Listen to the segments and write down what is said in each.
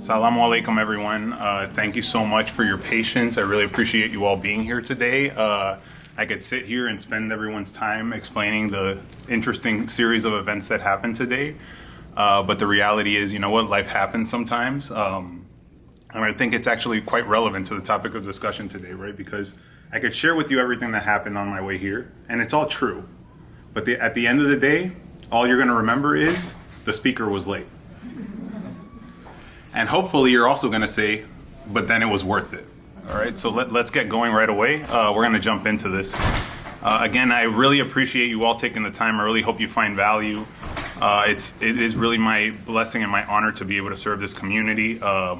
As-salaamu alaikum, everyone. Thank you so much for your patience. I really appreciate you all being here today. I could sit here and spend everyone's time explaining the interesting series of events that happened today. But the reality is, you know what, life happens sometimes. And I think it's actually quite relevant to the topic of discussion today, right? Because I could share with you everything that happened on my way here, and it's all true. But at the end of the day, all you're going to remember is the speaker was late. And hopefully you're also going to say, but then it was worth it. All right, so let's get going right away. We're going to jump into this. Again, I really appreciate you all taking the time. I really hope you find value. It is really my blessing and my honor to be able to serve this community. I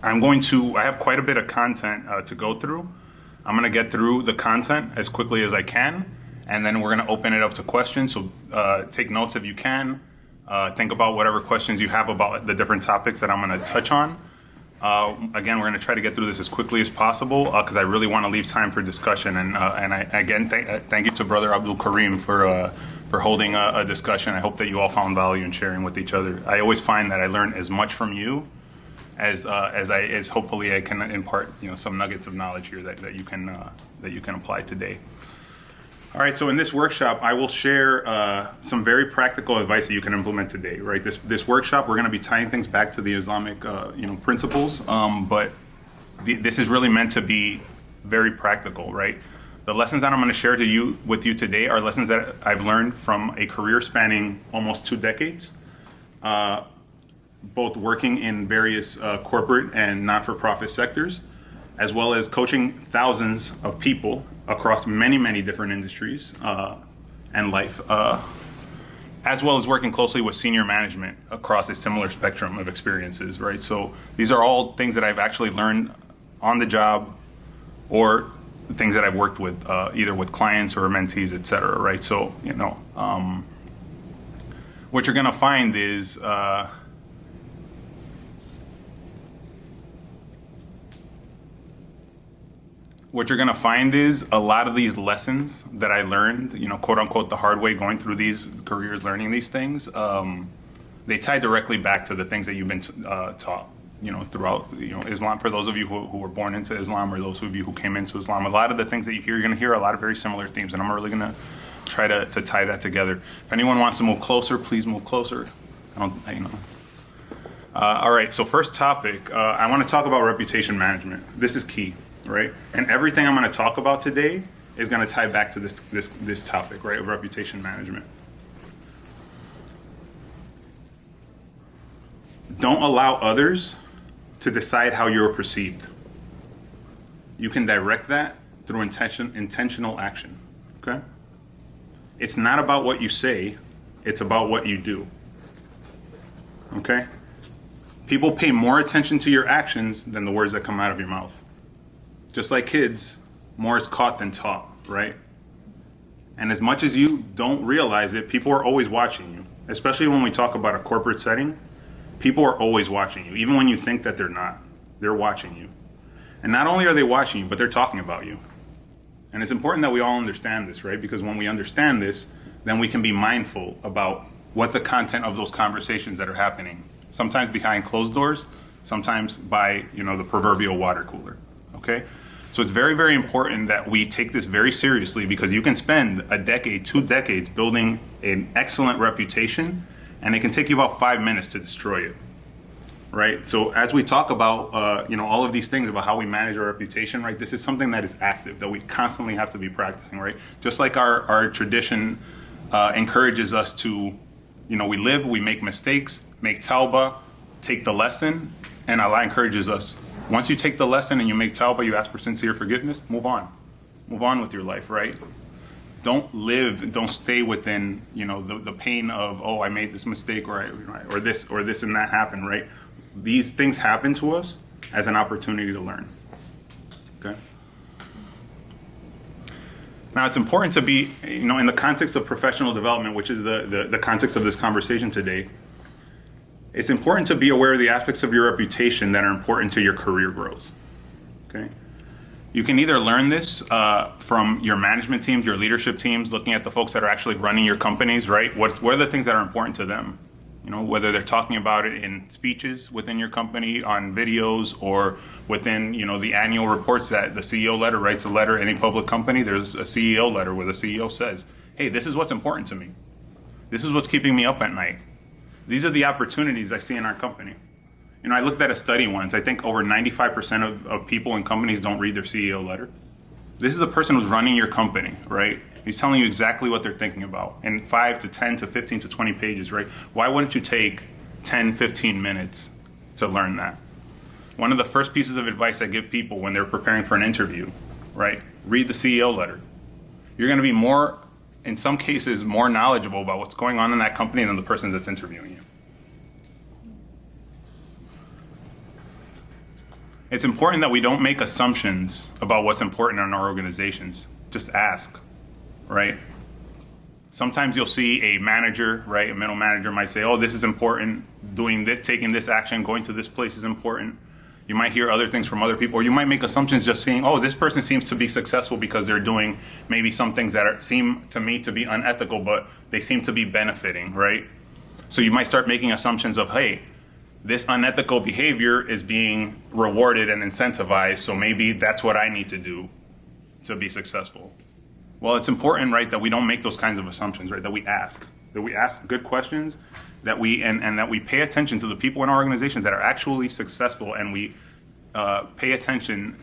have quite a bit of content to go through. I'm going to get through the content as quickly as I can, and then we're going to open it up to questions. So take notes if you can. Think about whatever questions you have about the different topics that I'm going to touch on. Again, we're going to try to get through this as quickly as possible because I really want to leave time for discussion. And I again thank you to Brother Abdul Kareem for holding a discussion. I hope that you all found value in sharing with each other. I always find that I learn as much from you as hopefully I can impart some nuggets of knowledge here that you can apply today. All right, so in this workshop, I will share some very practical advice that you can implement today. Right, this workshop, we're going to be tying things back to the Islamic, principles, but this is really meant to be very practical. Right, the lessons that I'm going to share with you today are lessons that I've learned from a career spanning almost 2 decades, both working in various corporate and not-for-profit sectors, as well as coaching thousands of people across many different industries and life, as well as working closely with senior management across a similar spectrum of experiences, right? So these are all things that I've actually learned on the job or things that I've worked with, either with clients or mentees, et cetera, right? So, what you're gonna find is, a lot of these lessons that I learned, quote unquote, the hard way, going through these careers, learning these things, they tie directly back to the things that you've been taught, throughout, Islam. For those of you who were born into Islam, or those of you who came into Islam, a lot of the things that you hear, you're going to hear a lot of very similar themes, and I'm really going to try to tie that together. If anyone wants to move closer, please move closer. All right, so first topic, I want to talk about reputation management. This is key. Right, and everything I'm going to talk about today is going to tie back to this topic, right, of reputation management. Don't allow others to decide how you're perceived. You can direct that through intentional action. Okay, it's not about what you say; it's about what you do. Okay, people pay more attention to your actions than the words that come out of your mouth. Just like kids, more is caught than taught, right? And as much as you don't realize it, people are always watching you. Especially when we talk about a corporate setting, people are always watching you. Even when you think that they're not, they're watching you. And not only are they watching you, but they're talking about you. And it's important that we all understand this, right? Because when we understand this, then we can be mindful about what the content of those conversations that are happening. Sometimes behind closed doors, sometimes by, the proverbial water cooler, okay? So it's very, very important that we take this very seriously, because you can spend a decade, 2 decades building an excellent reputation, and it can take you about 5 minutes to destroy it, right? So as we talk about, all of these things about how we manage our reputation, right? This is something that is active, that we constantly have to be practicing, right? Just like our tradition encourages us to, we live, we make mistakes, make tawbah, take the lesson, and Allah encourages us, once you take the lesson and you make tawbah, you ask for sincere forgiveness, move on. Move on with your life, right? Don't stay within, the pain of, I made this mistake, or this and that happened, right? These things happen to us as an opportunity to learn, okay? Now, it's important to be, in the context of professional development, which is the context of this conversation today, it's important to be aware of the aspects of your reputation that are important to your career growth, okay? You can either learn this from your management teams, your leadership teams, looking at the folks that are actually running your companies, right? What are the things that are important to them? whether they're talking about it in speeches within your company, on videos, or within, the annual reports that the CEO letter writes a letter. Any public company, there's a CEO letter where the CEO says, hey, this is what's important to me. This is what's keeping me up at night. These are the opportunities I see in our company. I looked at a study once. I think over 95% of people in companies don't read their CEO letter. This is the person who's running your company, right? He's telling you exactly what they're thinking about in 5 to 10 to 15 to 20 pages, right? Why wouldn't you take 10, 15 minutes to learn that? One of the first pieces of advice I give people when they're preparing for an interview, right? Read the CEO letter. You're going to be more, in some cases, more knowledgeable about what's going on in that company than the person that's interviewing you. It's important that we don't make assumptions about what's important in our organizations. Just ask. Right? Sometimes you'll see a manager, right? A middle manager might say, oh, this is important. Doing this, taking this action, going to this place is important. You might hear other things from other people, or you might make assumptions just saying, oh, this person seems to be successful because they're doing maybe some things that seem to me to be unethical, but they seem to be benefiting, right? So you might start making assumptions of, hey, this unethical behavior is being rewarded and incentivized, so maybe that's what I need to do to be successful. Well, it's important, right, that we don't make those kinds of assumptions, right? That we ask good questions, that we and that we pay attention to the people in our organizations that are actually successful, and we pay attention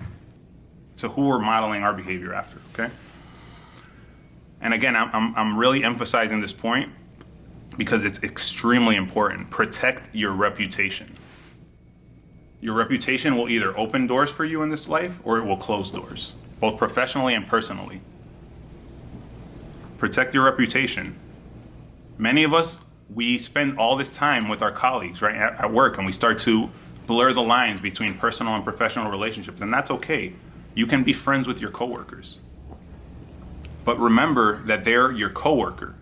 to who we're modeling our behavior after. Okay. And again, I'm really emphasizing this point because it's extremely important. Protect your reputation. Your reputation will either open doors for you in this life, or it will close doors, both professionally and personally. Protect your reputation. Many of us, we spend all this time with our colleagues, right, at work, and we start to blur the lines between personal and professional relationships, and that's okay. You can be friends with your coworkers. But remember that they're your coworker.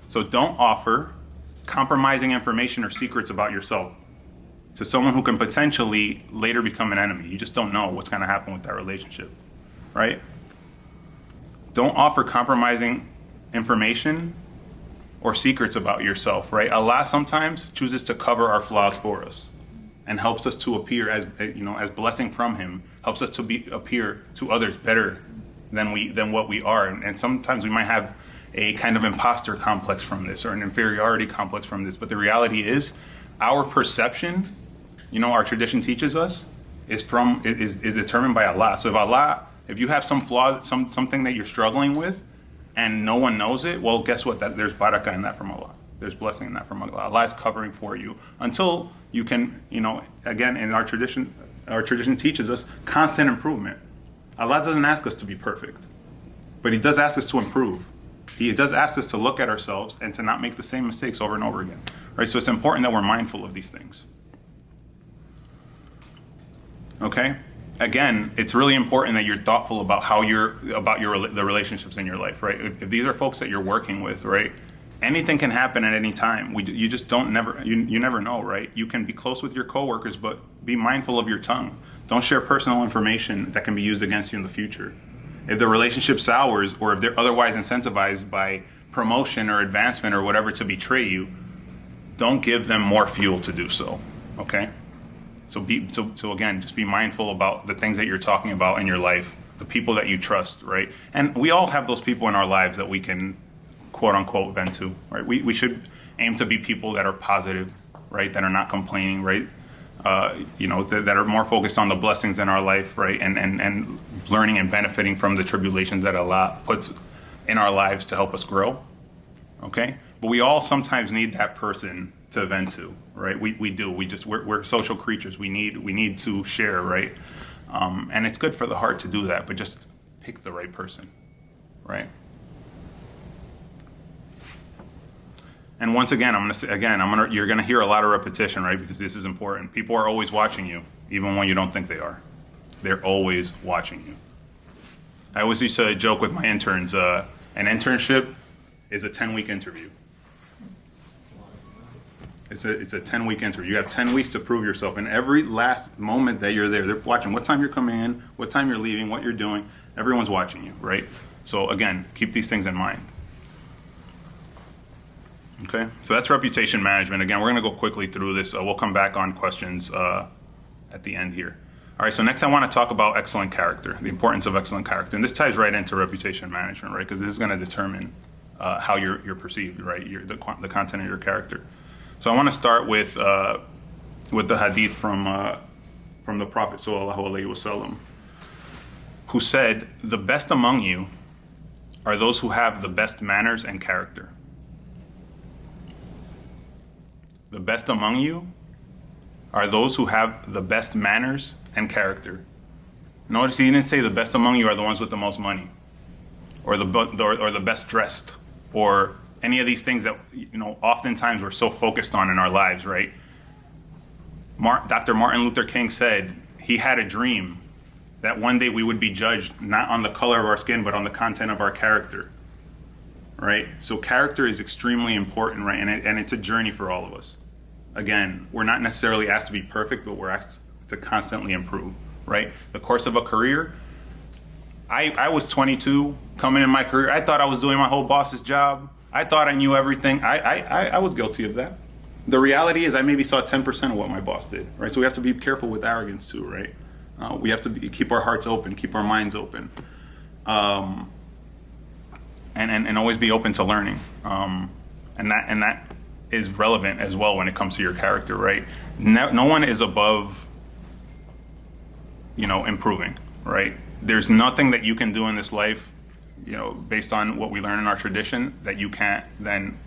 So don't offer compromising information or secrets about yourself to someone who can potentially later become an enemy. You just don't know what's going to happen with that relationship, right? Don't offer compromising information or secrets about yourself, right? Allah sometimes chooses to cover our flaws for us and helps us to appear as blessing from Him, helps us to appear to others better than what we are. And sometimes we might have a kind of imposter complex from this, or an inferiority complex from this. But the reality is, our perception, our tradition teaches us, is determined by Allah. So if you have some flaw, something that you're struggling with, and no one knows it, well, guess what? There's barakah in that from Allah. There's blessing in that from Allah. Allah is covering for you until you can, again, in our tradition teaches us constant improvement. Allah doesn't ask us to be perfect, but He does ask us to improve. He does ask us to look at ourselves and to not make the same mistakes over and over again, right? So it's important that we're mindful of these things. Okay? Again, it's really important that you're thoughtful about the relationships in your life, right? If these are folks that you're working with, right? Anything can happen at any time. You just you never know, right? You can be close with your coworkers, but be mindful of your tongue. Don't share personal information that can be used against you in the future. If the relationship sours, or if they're otherwise incentivized by promotion or advancement or whatever to betray you, don't give them more fuel to do so, okay? So again, just be mindful about the things that you're talking about in your life, the people that you trust, right? And we all have those people in our lives that we can, quote unquote, vent to, right? We should aim to be people that are positive, right? That are not complaining, right? That are more focused on the blessings in our life, right? And learning and benefiting from the tribulations that Allah puts in our lives to help us grow, okay? But we all sometimes need that person to vent to, right? We do. We're social creatures. We need to share, right? And it's good for the heart to do that, but just pick the right person, right? And once again, you're gonna hear a lot of repetition, right? Because this is important. People are always watching you, even when you don't think they are. They're always watching you. I always used to joke with my interns, an internship is a 10-week interview. It's a 10-week interview. You have 10 weeks to prove yourself. And every last moment that you're there, they're watching what time you're coming in, what time you're leaving, what you're doing. Everyone's watching you, right? So again, keep these things in mind. Okay, so that's reputation management. Again, we're going to go quickly through this. We'll come back on questions at the end here. All right, so next I want to talk about excellent character, the importance of excellent character. And this ties right into reputation management, right? Because this is going to determine how you're perceived, right? The content of your character. So I want to start with the hadith from the Prophet sallallahu alaihi wasallam, who said, "The best among you are those who have the best manners and character." The best among you are those who have the best manners and character. Notice he didn't say the best among you are the ones with the most money, or the best dressed, or any of these things that oftentimes we're so focused on in our lives, right? Dr. Martin Luther King said he had a dream that one day we would be judged not on the color of our skin, but on the content of our character, right? So character is extremely important, right? And it's a journey for all of us. Again, we're not necessarily asked to be perfect, but we're asked to constantly improve, right? The course of a career, I was 22 coming in my career. I thought I was doing my whole boss's job. I thought I knew everything. I was guilty of that. The reality is I maybe saw 10% of what my boss did, right? So we have to be careful with arrogance too, right? We have to keep our hearts open, keep our minds open, and always be open to learning. And that is relevant as well when it comes to your character, right? No one is above, improving, right? There's nothing that you can do in this life, based on what we learn in our tradition, that you can't then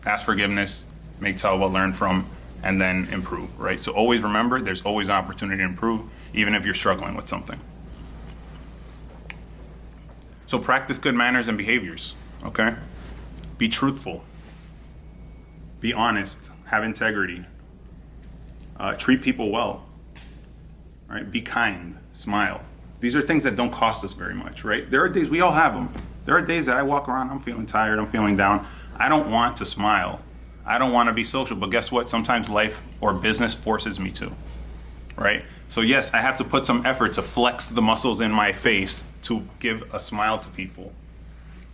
ask forgiveness, make tawbah, learn from, and then improve, right? So always remember, there's always an opportunity to improve, even if you're struggling with something. So practice good manners and behaviors, okay? Be truthful. Be honest. Have integrity. Treat people well. Right? Be kind. Smile. These are things that don't cost us very much, right? There are days, we all have them. There are days that I walk around, I'm feeling tired, I'm feeling down. I don't want to smile. I don't want to be social, but guess what? Sometimes life or business forces me to, right? So yes, I have to put some effort to flex the muscles in my face to give a smile to people,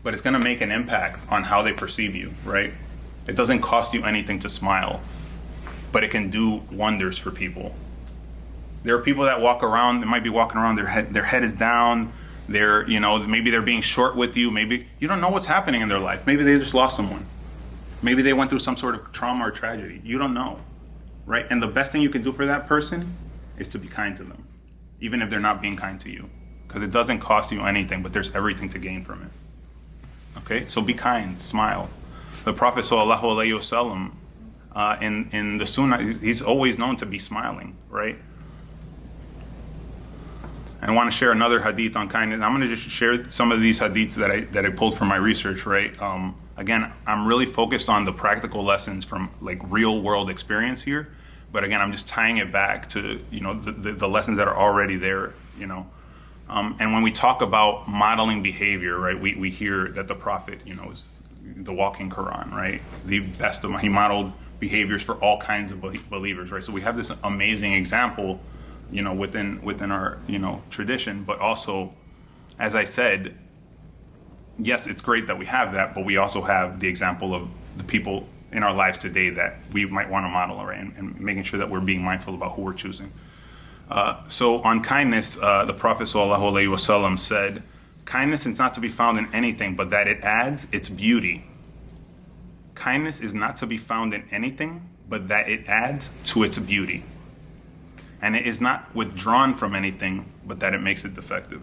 but it's going to make an impact on how they perceive you, right? It doesn't cost you anything to smile, but it can do wonders for people. There are people that walk around, they might be walking around, their head is down, maybe they're being short with you, maybe you don't know what's happening in their life. Maybe they just lost someone. Maybe they went through some sort of trauma or tragedy. You don't know, right? And the best thing you can do for that person is to be kind to them, even if they're not being kind to you, because it doesn't cost you anything, but there's everything to gain from it. Okay, so be kind, smile. The Prophet sallallahu alaihi wasallam, in the Sunnah, he's always known to be smiling, right? I want to share another hadith on kindness. I'm going to just share some of these hadiths that I pulled from my research, right? Again, I'm really focused on the practical lessons from like real world experience here, but again, I'm just tying it back to the lessons that are already there, And when we talk about modeling behavior, right, we hear that the Prophet, is the walking Quran, right? The best of he modeled behaviors for all kinds of believers, right? So we have this amazing example, within our tradition, but also, as I said, yes, it's great that we have that, but we also have the example of the people in our lives today that we might want to model, right? And making sure that we're being mindful about who we're choosing. So on kindness, the Prophet ﷺ said, "Kindness is not to be found in anything, but that it adds its beauty." Kindness is not to be found in anything, but that it adds to its beauty. And it is not withdrawn from anything, but that it makes it defective.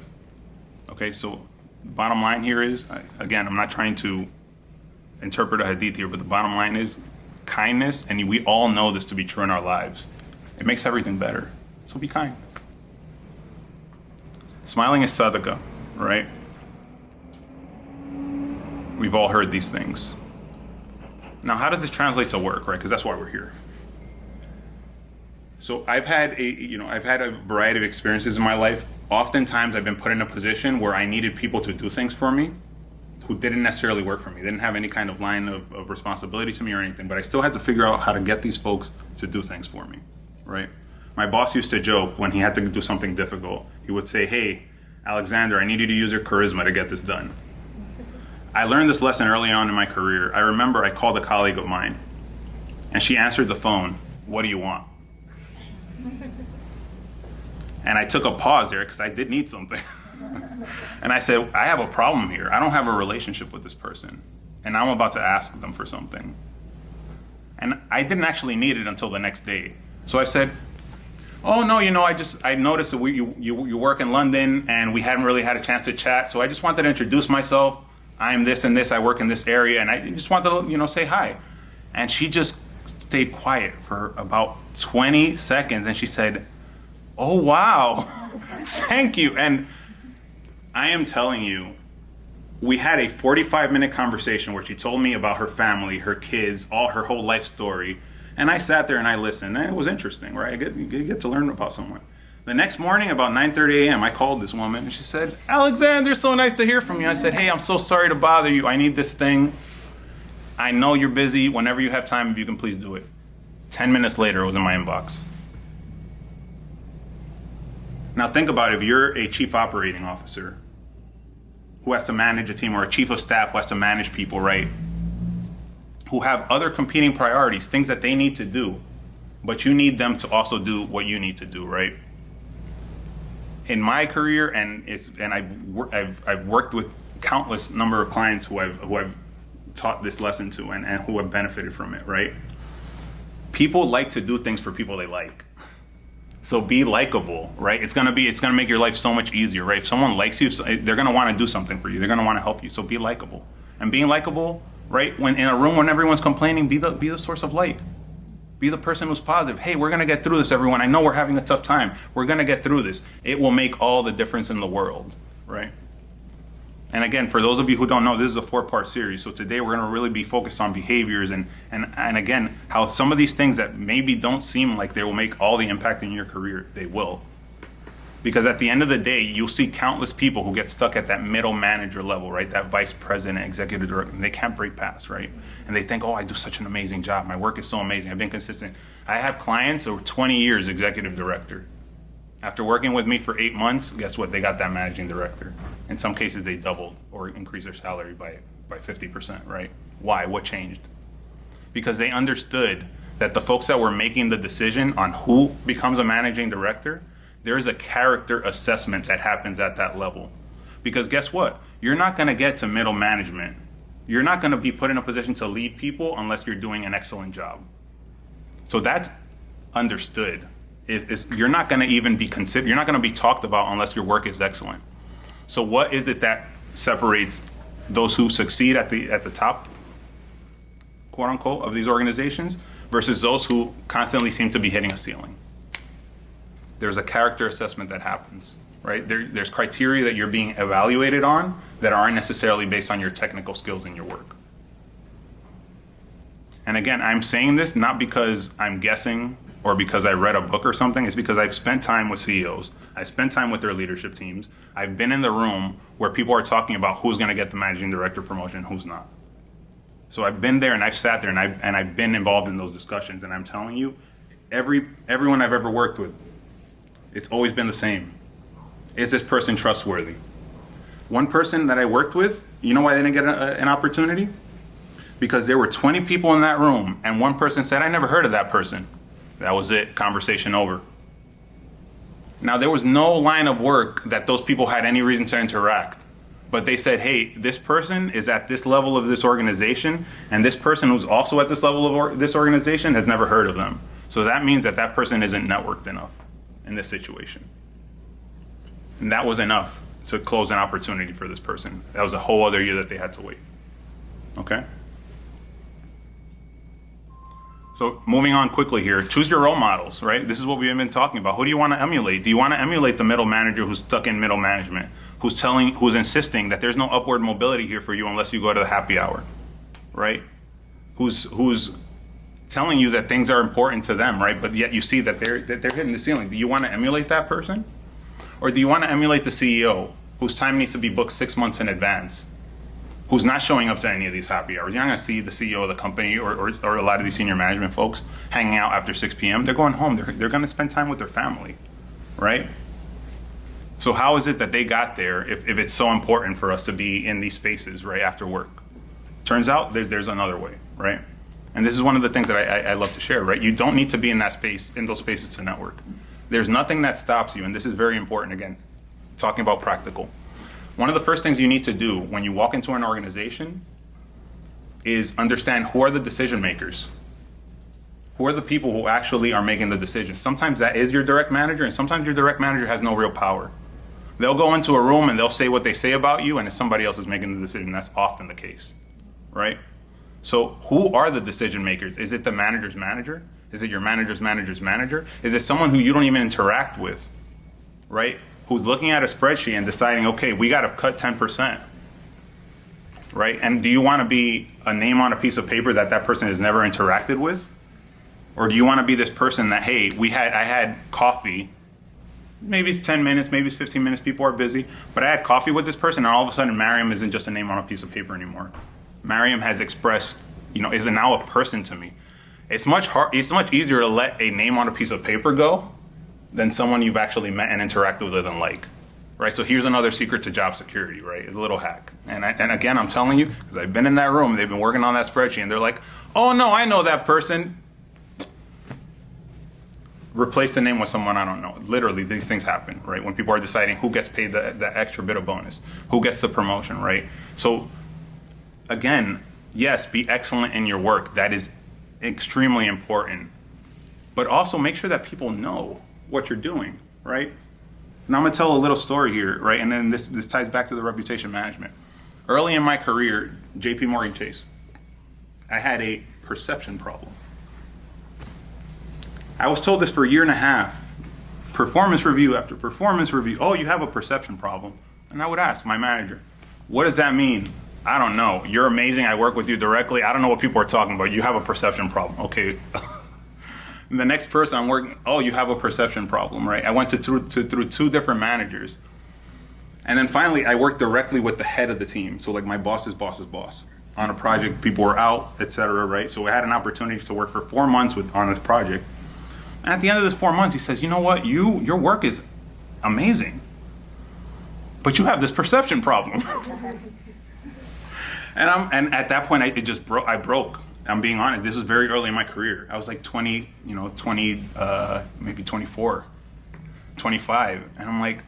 Okay, so bottom line here is, again, I'm not trying to interpret a hadith here, but the bottom line is kindness, and we all know this to be true in our lives. It makes everything better. So be kind. Smiling is sadaqah, right? We've all heard these things. Now, how does this translate to work, right? Because that's why we're here. So I've had a variety of experiences in my life. Oftentimes I've been put in a position where I needed people to do things for me who didn't necessarily work for me. They didn't have any kind of line of responsibility to me or anything, but I still had to figure out how to get these folks to do things for me, right? My boss used to joke when he had to do something difficult. He would say, "Hey, Alexander, I need you to use your charisma to get this done." I learned this lesson early on in my career. I remember I called a colleague of mine, and she answered the phone, "What do you want?" And I took a pause there because I did need something. And I said, "I have a problem here. I don't have a relationship with this person, and I'm about to ask them for something." And I didn't actually need it until the next day. So I said, "Oh no, I noticed that you work in London and we hadn't really had a chance to chat. So I just wanted to introduce myself. I'm this and this. I work in this area, and I just wanted to say hi." And she just stayed quiet for about 20 seconds, and she said, "Oh wow, thank you." And I am telling you, we had a 45-minute conversation where she told me about her family, her kids, her whole life story. And I sat there and I listened, and it was interesting, right? You get to learn about someone. The next morning, about 9:30 a.m., I called this woman, and she said, "Alexander, so nice to hear from you." I said, "Hey, I'm so sorry to bother you. I need this thing. I know you're busy. Whenever you have time, if you can please do it." 10 minutes later, it was in my inbox. Now think about it. If you're a chief operating officer who has to manage a team, or a chief of staff who has to manage people, right? Who have other competing priorities, things that they need to do, but you need them to also do what you need to do, right? In my career, I've worked with countless number of clients who I've taught this lesson to and who have benefited from it, right? People like to do things for people they like. So be likable, right? It's gonna make your life so much easier, right? If someone likes you, they're gonna want to do something for you. They're gonna want to help you. So be likable. And being likable, right? When in a room when everyone's complaining, be the source of light. Be the person who's positive. "Hey, we're gonna get through this, everyone. I know we're having a tough time. We're gonna get through this." It will make all the difference in the world, right? And again, for those of you who don't know, this is a 4-part series. So today we're gonna really be focused on behaviors and again, how some of these things that maybe don't seem like they will make all the impact in your career, they will. Because at the end of the day, you'll see countless people who get stuck at that middle manager level, right? That vice president, executive director, and they can't break past, right? And they think, "Oh, I do such an amazing job. My work is so amazing. I've been consistent." I have clients over 20 years, executive director. After working with me for 8 months, guess what? They got that managing director. In some cases, they doubled or increased their salary by 50%, right? Why? What changed? Because they understood that the folks that were making the decision on who becomes a managing director, there is a character assessment that happens at that level. Because guess what? You're not going to get to middle management. You're not going to be put in a position to lead people unless you're doing an excellent job. So that's understood. You're not going to even be considered. You're not going to be talked about unless your work is excellent. So what is it that separates those who succeed at the top, quote unquote, of these organizations versus those who constantly seem to be hitting a ceiling? There's a character assessment that happens, right? There's criteria that you're being evaluated on that aren't necessarily based on your technical skills in your work. And again, I'm saying this not because I'm guessing or because I read a book or something. It's because I've spent time with CEOs. I've spent time with their leadership teams. I've been in the room where people are talking about who's going to get the managing director promotion, who's not. So I've been there and I've sat there and I've been involved in those discussions. And I'm telling you, everyone I've ever worked with, it's always been the same. Is this person trustworthy? One person that I worked with, you know why they didn't get an opportunity? Because there were 20 people in that room and one person said, "I never heard of that person." That was it, conversation over. Now, there was no line of work that those people had any reason to interact. But they said, "Hey, this person is at this level of this organization, and this person who's also at this level of this organization has never heard of them. So that means that person isn't networked enough in this situation." And that was enough to close an opportunity for this person. That was a whole other year that they had to wait. Okay? So moving on quickly here, choose your role models, right? This is what we've been talking about. Who do you want to emulate? Do you want to emulate the middle manager who's stuck in middle management, who's insisting that there's no upward mobility here for you unless you go to the happy hour, right? Who's telling you that things are important to them, right? But yet you see that they're hitting the ceiling. Do you want to emulate that person? Or do you want to emulate the CEO whose time needs to be booked 6 months in advance, who's not showing up to any of these happy hours? You're not going to see the CEO of the company or a lot of these senior management folks hanging out after 6 p.m. They're going home. They're going to spend time with their family, right? So how is it that they got there if it's so important for us to be in these spaces right after work? Turns out there's another way, right? And this is one of the things that I love to share, right? You don't need to be in that space, in those spaces to network. There's nothing that stops you, and this is very important, again, talking about practical. One of the first things you need to do when you walk into an organization is understand who are the decision makers. Who are the people who actually are making the decisions? Sometimes that is your direct manager, and sometimes your direct manager has no real power. They'll go into a room and they'll say what they say about you, and it's somebody else is making the decision. That's often the case, right? So who are the decision makers? Is it the manager's manager? Is it your manager's manager's manager? Is it someone who you don't even interact with, right? Who's looking at a spreadsheet and deciding, okay, we got to cut 10%, right? And do you want to be a name on a piece of paper that person has never interacted with? Or do you want to be this person that, hey, I had coffee, maybe it's 10 minutes, maybe it's 15 minutes, people are busy, but I had coffee with this person, and all of a sudden Mariam isn't just a name on a piece of paper anymore. Mariam has expressed, is now a person to me. It's much easier to let a name on a piece of paper go than someone you've actually met and interacted with and like, right? So here's another secret to job security, right? A little hack. And again, I'm telling you, because I've been in that room, they've been working on that spreadsheet, and they're like, oh no, I know that person. Replace the name with someone I don't know. Literally, these things happen, right? When people are deciding who gets paid the extra bit of bonus, who gets the promotion, right? So again, yes, be excellent in your work. That is extremely important. But also make sure that people know what you're doing, right? And I'm gonna tell a little story here, right? And then this ties back to the reputation management. Early in my career, JPMorgan Chase, I had a perception problem. I was told this for a year and a half, performance review after performance review. Oh, you have a perception problem. And I would ask my manager, what does that mean? I don't know. You're amazing. I work with you directly. I don't know what people are talking about. You have a perception problem. Okay. And the next person I'm working, oh, you have a perception problem, right? I went through two different managers. And then finally, I worked directly with the head of the team. So like my boss's boss's boss. On a project, people were out, etc., right? So I had an opportunity to work for 4 months on this project. And at the end of this 4 months, he says, you know what, your work is amazing, but you have this perception problem. and at that point, I broke. I'm being honest. This was very early in my career. I was like 20, maybe 24, 25. And I'm like,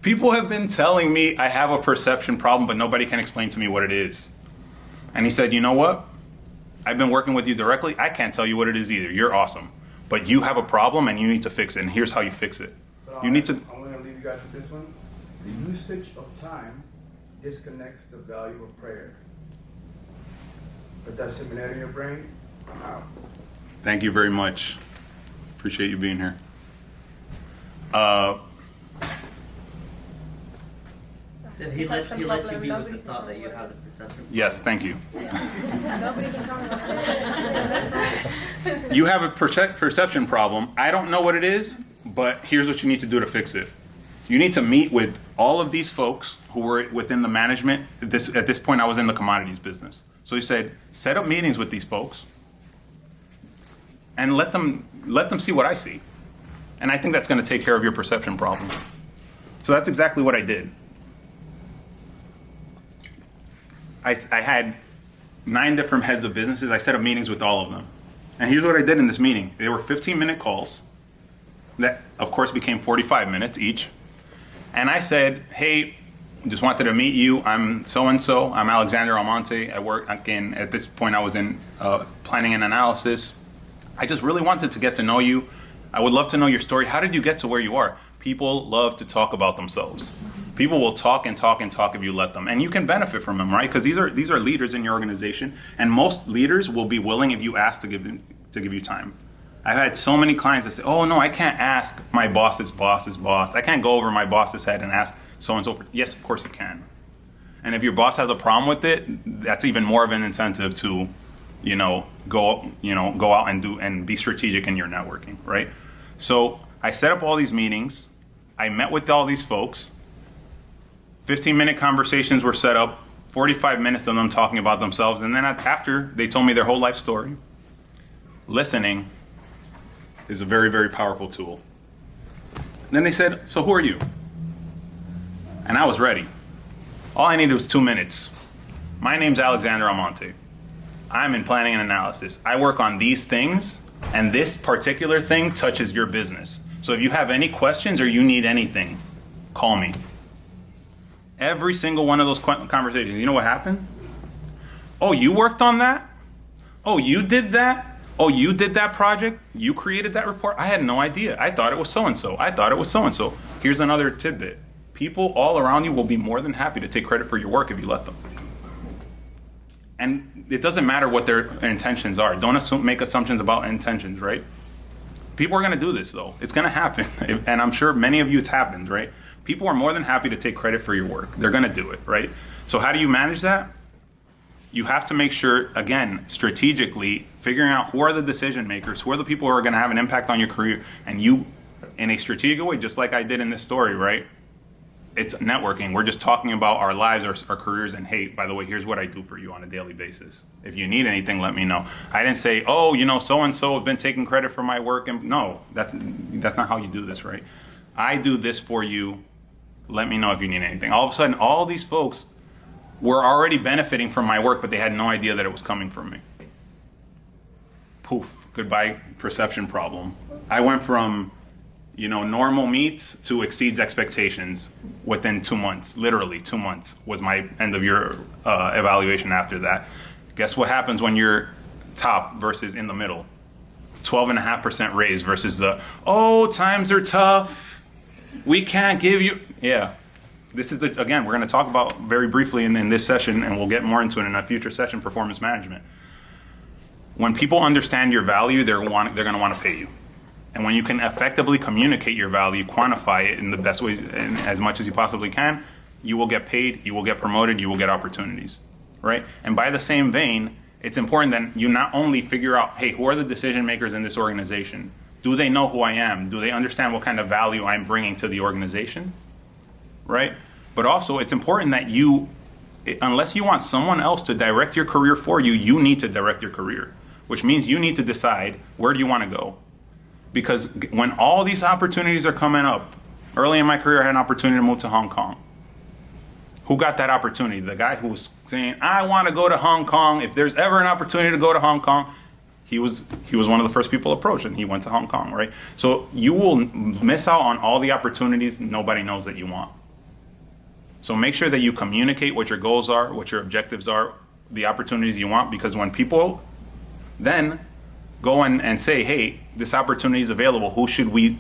people have been telling me I have a perception problem, but nobody can explain to me what it is. And he said, you know what? I've been working with you directly. I can't tell you what it is either. You're awesome. But you have a problem and you need to fix it, and here's how you fix it. So you need to. I'm going to leave you guys with this one. The usage of time disconnects the value of prayer. Let that simulate in your brain. I'm out. Thank you very much. Appreciate you being here. So he lets you be with the thought that you have the perception. Yes, thank you. Nobody can talk about this. You have a perception problem. I don't know what it is, but here's what you need to do to fix it. You need to meet with all of these folks who were within the management. At this point, I was in the commodities business. So he said, set up meetings with these folks and let them see what I see. And I think that's going to take care of your perception problem. So that's exactly what I did. I had 9 different heads of businesses. I set up meetings with all of them. And here's what I did in this meeting. They were 15-minute calls that, of course, became 45 minutes each. And I said, hey, just wanted to meet you. I'm so-and-so. I'm Alexander Almonte. I work, again, at this point I was in planning and analysis. I just really wanted to get to know you. I would love to know your story. How did you get to where you are? People love to talk about themselves. People will talk and talk and talk if you let them. And you can benefit from them, right? Because these are leaders in your organization. And most leaders will be willing, if you ask, to give you time. I've had so many clients that say, oh no, I can't ask my boss's boss's boss. I can't go over my boss's head and ask so-and-so. Yes, of course you can. And if your boss has a problem with it, that's even more of an incentive to, go out and be strategic in your networking, right? So I set up all these meetings. I met with all these folks. 15-minute conversations were set up, 45 minutes of them talking about themselves, and then after, they told me their whole life story. Listening is a very, very powerful tool. Then they said, so who are you? And I was ready. All I needed was 2 minutes. My name's Alexander Almonte. I'm in planning and analysis. I work on these things, and this particular thing touches your business. So if you have any questions or you need anything, call me. Every single one of those conversations, you know what happened? Oh, you worked on that? Oh, you did that? Oh, you did that project? You created that report? I had no idea. I thought it was so-and-so. I thought it was so-and-so. Here's another tidbit. People all around you will be more than happy to take credit for your work if you let them. And it doesn't matter what their intentions are. Don't make assumptions about intentions, right? People are going to do this, though. It's going to happen. And I'm sure many of you it's happened, right? People are more than happy to take credit for your work. They're going to do it, right? So how do you manage that? You have to make sure, again, strategically, figuring out who are the decision makers, who are the people who are going to have an impact on your career, and you, in a strategic way, just like I did in this story, right? It's networking. We're just talking about our lives, our careers, and hey, by the way, here's what I do for you on a daily basis. If you need anything, let me know. I didn't say, oh, so-and-so have been taking credit for my work. And no, that's not how you do this, right? I do this for you. Let me know if you need anything. All of a sudden, all these folks were already benefiting from my work, but they had no idea that it was coming from me. Poof, goodbye perception problem. I went from normal meets to exceeds expectations within 2 months. Literally 2 months was my end of year evaluation after that. Guess what happens when you're top versus in the middle? 12.5% raise versus times are tough. We can't give you. Yeah. This is again, we're going to talk about very briefly in this session, and we'll get more into it in a future session, performance management. When people understand your value, they're going to want to pay you. And when you can effectively communicate your value, quantify it in the best ways and as much as you possibly can, you will get paid, you will get promoted, you will get opportunities, right? And by the same vein, it's important that you not only figure out, hey, who are the decision makers in this organization? Do they know who I am? Do they understand what kind of value I'm bringing to the organization, right? But also, it's important that unless you want someone else to direct your career for you, you need to direct your career, which means you need to decide, where do you want to go? Because when all these opportunities are coming up, early in my career, I had an opportunity to move to Hong Kong. Who got that opportunity? The guy who was saying, I want to go to Hong Kong. If there's ever an opportunity to go to Hong Kong, he was one of the first people approached, and he went to Hong Kong, right? So you will miss out on all the opportunities nobody knows that you want. So make sure that you communicate what your goals are, what your objectives are, the opportunities you want, because when people then go and say, hey, this opportunity is available, who should we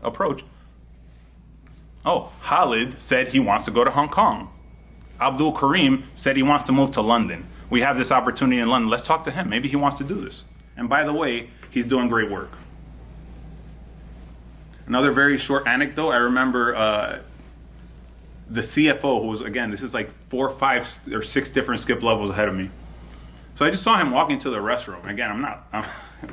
approach? Oh, Khalid said he wants to go to Hong Kong. Abdul Karim said he wants to move to London. We have this opportunity in London. Let's talk to him. Maybe he wants to do this. And by the way, he's doing great work. Another very short anecdote. I remember the CFO, who was, again, this is like 4, 5, or 6 different skip levels ahead of me. So I just saw him walking to the restroom. Again, I'm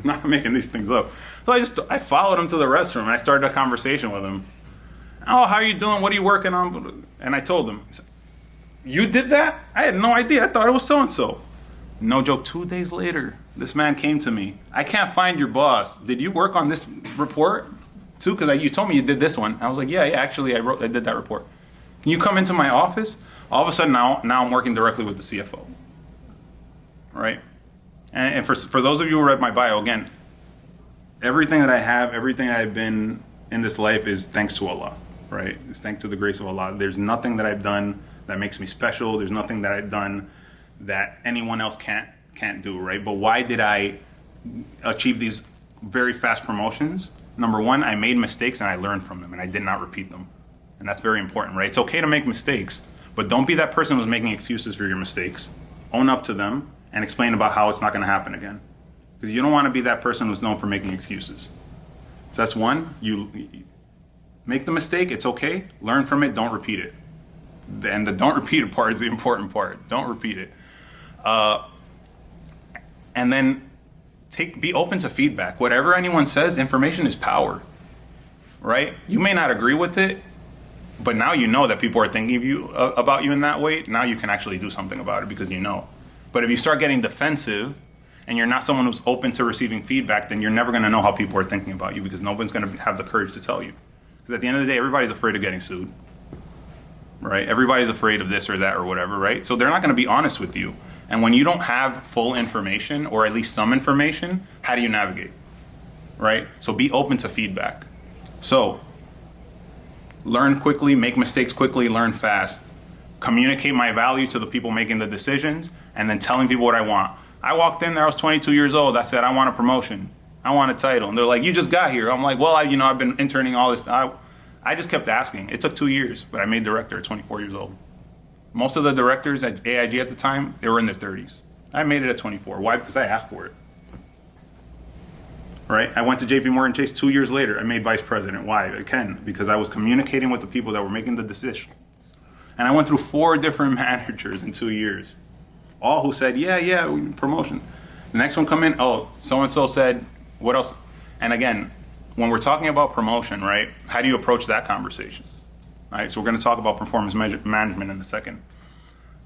not making these things up. So I followed him to the restroom, and I started a conversation with him. Oh, how are you doing? What are you working on? And I told him, you did that? I had no idea. I thought it was so-and-so. No joke, 2 days later, this man came to me. I can't find your boss. Did you work on this report too? Because you told me you did this one. I was like, yeah, actually, I did that report. Can you come into my office? All of a sudden, now I'm working directly with the CFO. Right? And for those of you who read my bio, again, everything that I have, everything I've been in this life is thanks to Allah, right? It's thanks to the grace of Allah. There's nothing that I've done that makes me special. There's nothing that I've done that anyone else can't do, right? But why did I achieve these very fast promotions? Number one, I made mistakes and I learned from them, and I did not repeat them. And that's very important, right? It's okay to make mistakes, but don't be that person who's making excuses for your mistakes. Own up to them and explain about how it's not going to happen again. Because you don't want to be that person who's known for making excuses. So that's one. You make the mistake, it's okay. Learn from it, don't repeat it. And the don't repeat it part is the important part. Don't repeat it. And then be open to feedback. Whatever anyone says, information is power, right? You may not agree with it, but now you know that people are thinking of you about you in that way. Now you can actually do something about it because you know. But if you start getting defensive and you're not someone who's open to receiving feedback, then you're never going to know how people are thinking about you because no one's going to have the courage to tell you. Because at the end of the day, everybody's afraid of getting sued. right? Everybody's afraid of this or that or whatever, right? So they're not going to be honest with you. And when you don't have full information, or at least some information, how do you navigate, right? So be open to feedback. So learn quickly, make mistakes quickly, learn fast. Communicate my value to the people making the decisions, and then telling people what I want. I walked in there, I was 22 years old. I said, I want a promotion. I want a title. And they're like, you just got here. I'm like, well, I've been interning all this. I just kept asking. It took 2 years, but I made director at 24 years old. Most of the directors at AIG at the time, they were in their 30s. I made it at 24. Why? Because I asked for it. Right? I went to JPMorgan Chase 2 years later. I made vice president. Why? Again, because I was communicating with the people that were making the decisions. And I went through 4 different managers in 2 years. All who said, yeah, promotion. The next one come in, oh, so-and-so said, what else? And again, when we're talking about promotion, right, how do you approach that conversation? All right, so we're going to talk about performance management in a second.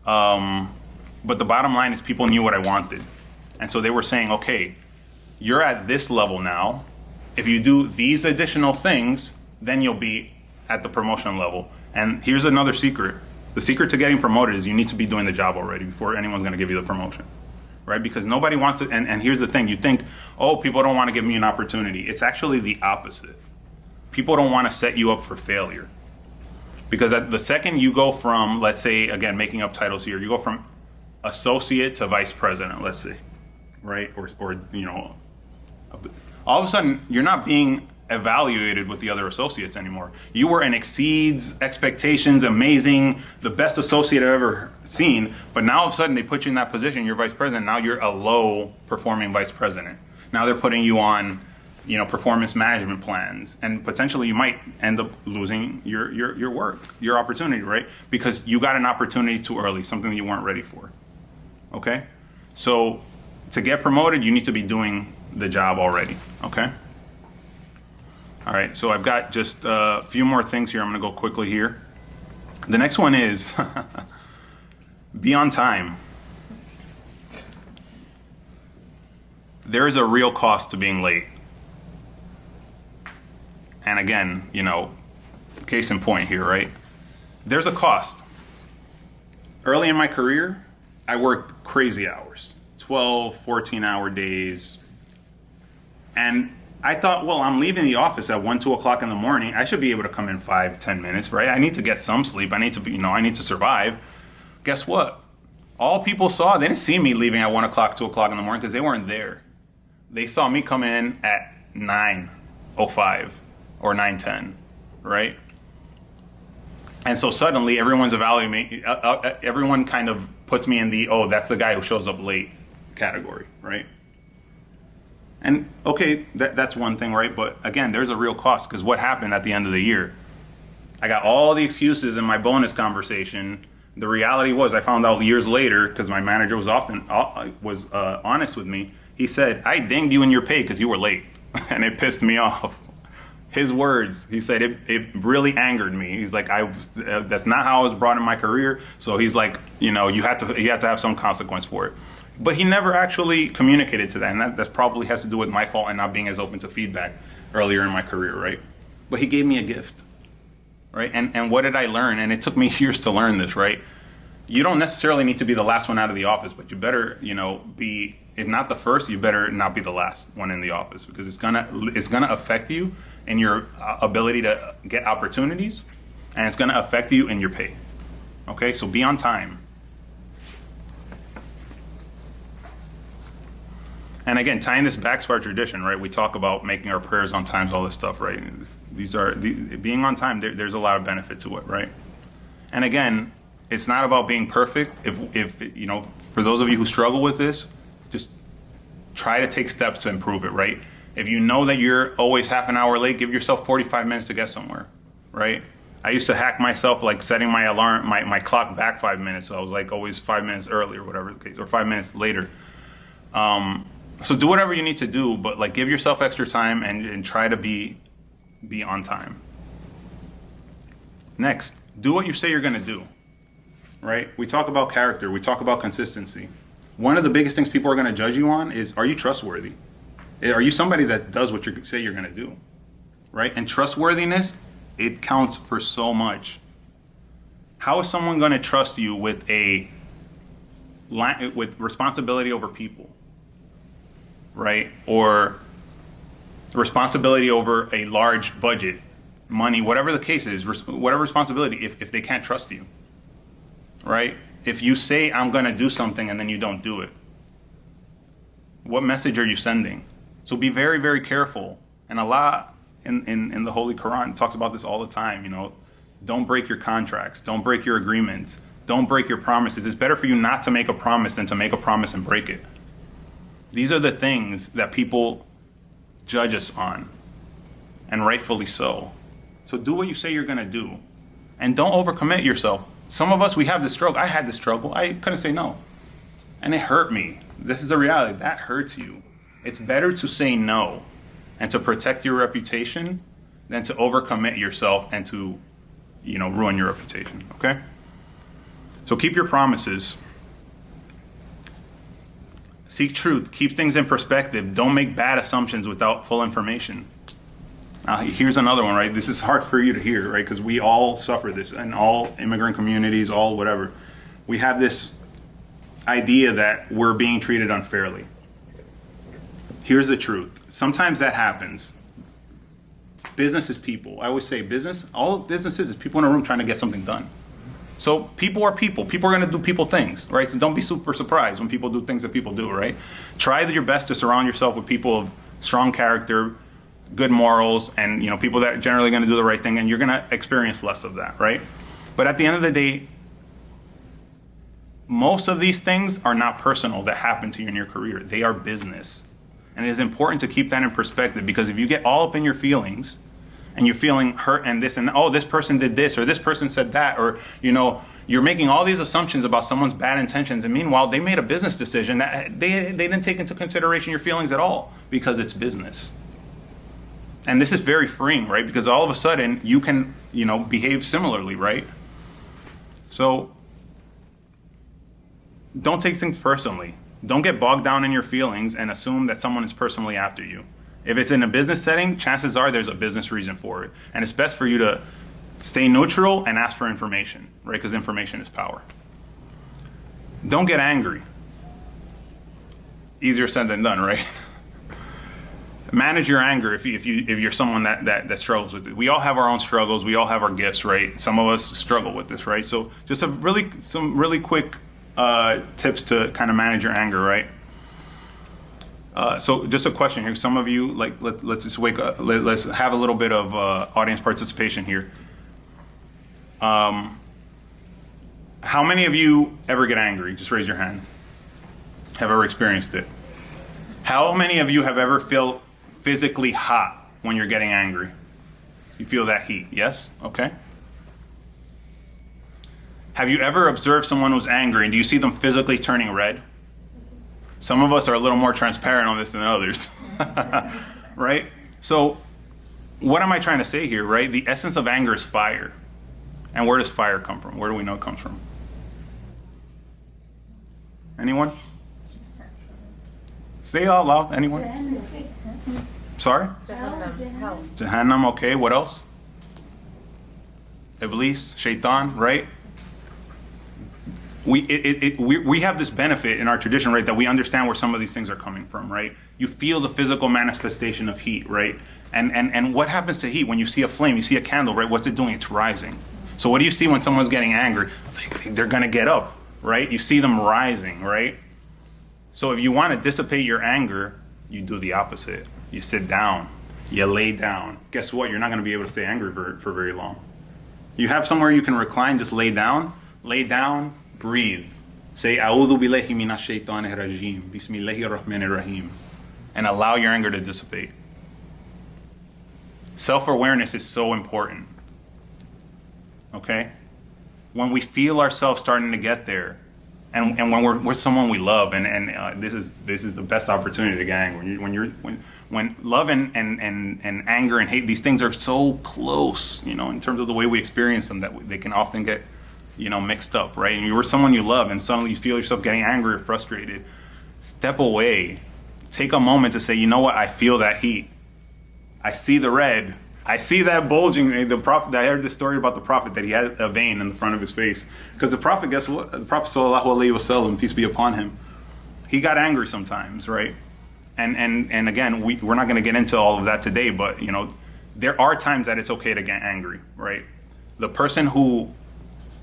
But the bottom line is people knew what I wanted. And so they were saying, okay, you're at this level now. If you do these additional things, then you'll be at the promotion level. And here's another secret. The secret to getting promoted is you need to be doing the job already before anyone's going to give you the promotion, right? Because nobody wants to, and here's the thing, you think, oh, people don't want to give me an opportunity. It's actually the opposite. People don't want to set you up for failure. Because at the second you go from, let's say, again, making up titles here, you go from associate to vice president, let's say, right? Or you know, all of a sudden you're not being evaluated with the other associates anymore. You were an exceeds expectations, amazing, the best associate I've ever seen, but now all of a sudden they put you in that position, you're vice president, now you're a low performing vice president. Now they're putting you on, you know, performance management plans, and potentially you might end up losing your work, your opportunity, right? Because you got an opportunity too early, something that you weren't ready for. Okay? So to get promoted, you need to be doing the job already, okay? All right, so I've got just a few more things here. I'm going to go quickly here. The next one is be on time. There is a real cost to being late. And again, you know, case in point here, right? There's a cost. Early in my career, I worked crazy hours, 12, 14-hour days. And I thought, well, I'm leaving the office at 1, 2 o'clock in the morning. I should be able to come in 5, 10 minutes, right? I need to get some sleep. I need to be, you know, I need to survive. Guess what? All people saw, they didn't see me leaving at 1 o'clock, 2 o'clock in the morning because they weren't there. They saw me come in at 9:05 or 9:10, right? And so suddenly everyone's evaluating me. Everyone kind of puts me in the, oh, that's the guy who shows up late category, right? And okay, that's one thing, right? But again, there's a real cost, because what happened at the end of the year? I got all the excuses in my bonus conversation. The reality was, I found out years later, because my manager was honest with me. He said, I dinged you in your pay because you were late. And it pissed me off. His words, he said, it really angered me. He's like, that's not how I was brought in my career. So he's like, you know, you have to have some consequence for it. But he never actually communicated to that, and that probably has to do with my fault and not being as open to feedback earlier in my career, right? But he gave me a gift, right? And what did I learn? And it took me years to learn this, right? You don't necessarily need to be the last one out of the office, but you better, you know, be, if not the first, you better not be the last one in the office, because it's gonna affect you in your ability to get opportunities, and it's gonna affect you in your pay. Okay, so be on time. And again, tying this back to our tradition, right? We talk about making our prayers on time, all this stuff, right? Being on time, there's a lot of benefit to it, right? And again, it's not about being perfect. If you know, for those of you who struggle with this, just try to take steps to improve it, right? If you know that you're always half an hour late, give yourself 45 minutes to get somewhere, right? I used to hack myself, like setting my alarm, my clock back 5 minutes. So I was like always 5 minutes early or whatever the case, or 5 minutes later. So do whatever you need to do, but like give yourself extra time and try to be on time. Next, do what you say you're gonna do, right? We talk about character, we talk about consistency. One of the biggest things people are gonna judge you on is, are you trustworthy? Are you somebody that does what you say you're gonna do, right? And trustworthiness, it counts for so much. How is someone going to trust you with with responsibility over people, right? Or responsibility over a large budget, money, whatever the case is, whatever responsibility, if they can't trust you, right? If you say, I'm going to do something and then you don't do it, what message are you sending? So be very, very careful. And Allah in the Holy Quran talks about this all the time, you know, don't break your contracts, don't break your agreements, don't break your promises. It's better for you not to make a promise than to make a promise and break it. These are the things that people judge us on, and rightfully so. So do what you say you're going to do, and don't overcommit yourself. Some of us, we have this struggle. I had this struggle. I couldn't say no, and it hurt me. This is the reality. That hurts you. It's better to say no and to protect your reputation than to overcommit yourself and to, you know, ruin your reputation, okay? So keep your promises. Seek truth. Keep things in perspective. Don't make bad assumptions without full information. Now, here's another one, right? This is hard for you to hear, right? Because we all suffer this, and all immigrant communities, all whatever. We have this idea that we're being treated unfairly. Here's the truth. Sometimes that happens. Business is people. I always say business, all business is people in a room trying to get something done. So people are people. People are going to do people things, right? So don't be super surprised when people do things that people do, right? Try your best to surround yourself with people of strong character, good morals, and, you know, people that are generally going to do the right thing, and you're going to experience less of that, right? But at the end of the day, most of these things are not personal that happen to you in your career. They are business. And it is important to keep that in perspective, because if you get all up in your feelings and you're feeling hurt and this and, oh, this person did this or this person said that, or, you know, you're making all these assumptions about someone's bad intentions, and meanwhile they made a business decision that they didn't take into consideration your feelings at all, because it's business. And this is very freeing, right? Because all of a sudden you can, you know, behave similarly, right? So don't take things personally. Don't get bogged down in your feelings and assume that someone is personally after you. If it's in a business setting, chances are there's a business reason for it. And it's best for you to stay neutral and ask for information, right? Because information is power. Don't get angry. Easier said than done, right? Manage your anger if you're someone that struggles with it. We all have our own struggles. We all have our gifts, right? Some of us struggle with this, right? So just some really quick tips to kind of manage your anger, right? So just a question here. Some of you, like, let's just wake up. Let's have a little bit of audience participation here. How many of you ever get angry? Just raise your hand. Have ever experienced it? How many of you have ever felt physically hot when you're getting angry? You feel that heat? Yes? Okay. Have you ever observed someone who's angry and do you see them physically turning red? Some of us are a little more transparent on this than others, right? So what am I trying to say here, right? The essence of anger is fire. And where does fire come from? Where do we know it comes from? Anyone? Say it out loud. Anyone? Sorry? Jahannam, okay. What else? Iblis, Shaitan, right? We have this benefit in our tradition, right, that we understand where some of these things are coming from, right? You feel the physical manifestation of heat, right? And what happens to heat? When you see a flame, you see a candle, right? What's it doing? It's rising. So what do you see when someone's getting angry? They're going to get up, right? You see them rising, right? So if you want to dissipate your anger, you do the opposite. You sit down. You lay down. Guess what? You're not going to be able to stay angry for very long. You have somewhere you can recline, just lay down. Lay down, breathe. Say, A'udhu billahi minash shaitanir rajim. Bismillahir rahmanir rahim. And allow your anger to dissipate. Self-awareness is so important. Okay? When we feel ourselves starting to get there, and when we're with someone we love, and this is the best opportunity to get angry. When love and anger and hate, these things are so close, you know, in terms of the way we experience them, that they can often get, you know, mixed up, right? And you're with someone you love, and suddenly you feel yourself getting angry or frustrated. Step away. Take a moment to say, you know what? I feel that heat. I see the red. I see that bulging. The prophet. I heard this story about the prophet that he had a vein in the front of his face because the prophet. Guess what? The prophet sallallahu alaihi wasallam, peace be upon him, he got angry sometimes, right? And again, we're not going to get into all of that today, but you know, there are times that it's okay to get angry, right? The person who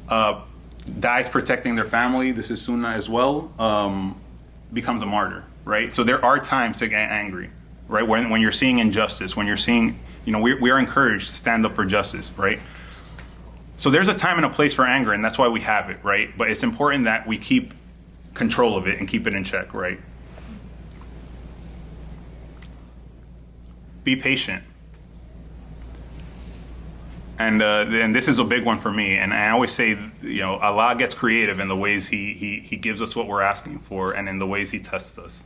dies protecting their family, this is sunnah as well, becomes a martyr, right? So there are times to get angry, right? When you're seeing injustice, when you're seeing, you know, we are encouraged to stand up for justice, right? So there's a time and a place for anger, and that's why we have it, right? But it's important that we keep control of it and keep it in check, right? Be patient. And this is a big one for me. And I always say, you know, Allah gets creative in the ways he gives us what we're asking for and in the ways he tests us.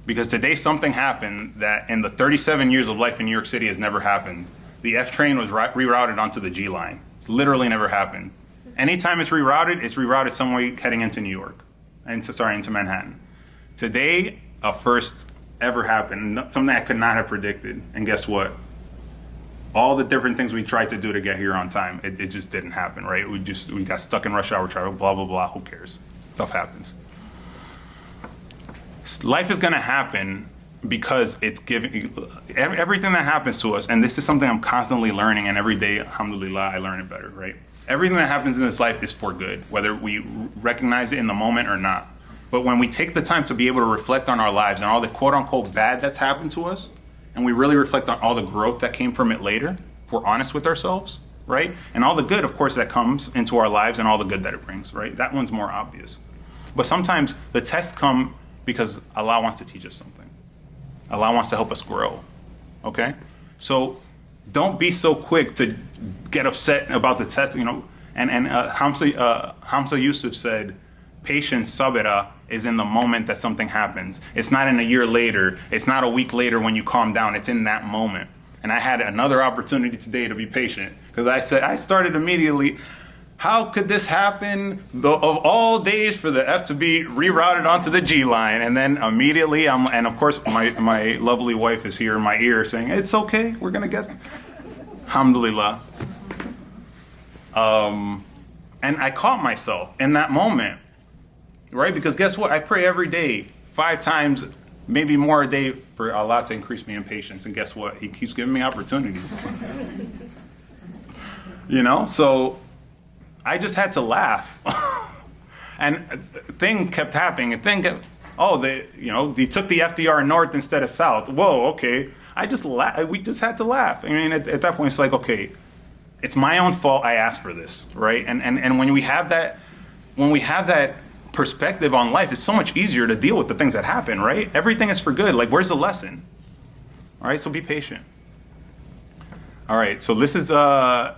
Because today something happened that in the 37 years of life in New York City has never happened. The F train was rerouted onto the G line. It's literally never happened. Anytime it's rerouted some way heading into New York, into Manhattan. Today, a first ever happened, something I could not have predicted. And guess what? All the different things we tried to do to get here on time, it just didn't happen, right? We got stuck in rush hour traffic, blah, blah, blah, who cares? Stuff happens. Life is gonna happen because it's giving, everything that happens to us, and this is something I'm constantly learning, and every day, alhamdulillah, I learn it better, right? Everything that happens in this life is for good, whether we recognize it in the moment or not. But when we take the time to be able to reflect on our lives and all the quote unquote bad that's happened to us, and we really reflect on all the growth that came from it later, if we're honest with ourselves, right? And all the good, of course, that comes into our lives and all the good that it brings, right? That one's more obvious. But sometimes the tests come because Allah wants to teach us something. Allah wants to help us grow, okay? So don't be so quick to get upset about the test, you know? And Hamza Yusuf said, patience, sabira, is in the moment that something happens. It's not in a year later. It's not a week later when you calm down. It's in that moment. And I had another opportunity today to be patient because I started immediately, how could this happen of all days for the F to be rerouted onto the G line? And then immediately, and of course my lovely wife is here in my ear saying, it's okay, we're gonna get, alhamdulillah. And I caught myself in that moment. Right? Because guess what? I pray every day, 5 times, maybe more a day for Allah to increase me in patience. And guess what? He keeps giving me opportunities. You know? So I just had to laugh. And a thing kept happening. They took the FDR north instead of south. Whoa, okay. We just had to laugh. I mean, at that point, it's like, okay, it's my own fault I asked for this, right? And when we have that perspective on life, it's so much easier to deal with the things that happen, right? Everything is for good. Like, where's the lesson? All right, so be patient. All right, so this is the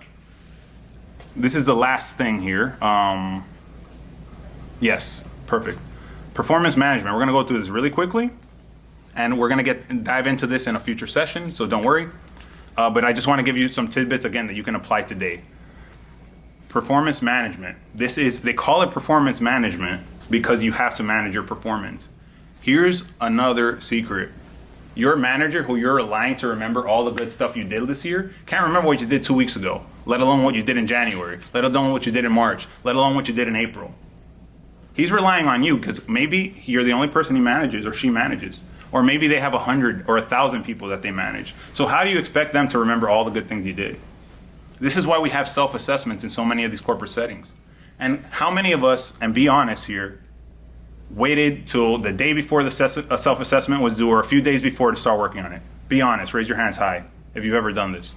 last thing here. Yes, perfect. Performance management. We're gonna go through this really quickly, and we're gonna dive into this in a future session, so don't worry. But I just want to give you some tidbits again that you can apply today. Performance management. They call it performance management because you have to manage your performance. Here's another secret. Your manager, who you're relying to remember all the good stuff you did this year, can't remember what you did 2 weeks ago, let alone what you did in January, let alone what you did in March, let alone what you did in April. He's relying on you because maybe you're the only person he manages or she manages. Or maybe they have 100 or 1,000 people that they manage. So how do you expect them to remember all the good things you did? This is why we have self-assessments in so many of these corporate settings. And how many of us, and be honest here, waited till the day before the self-assessment was due or a few days before to start working on it? Be honest, raise your hands high if you've ever done this.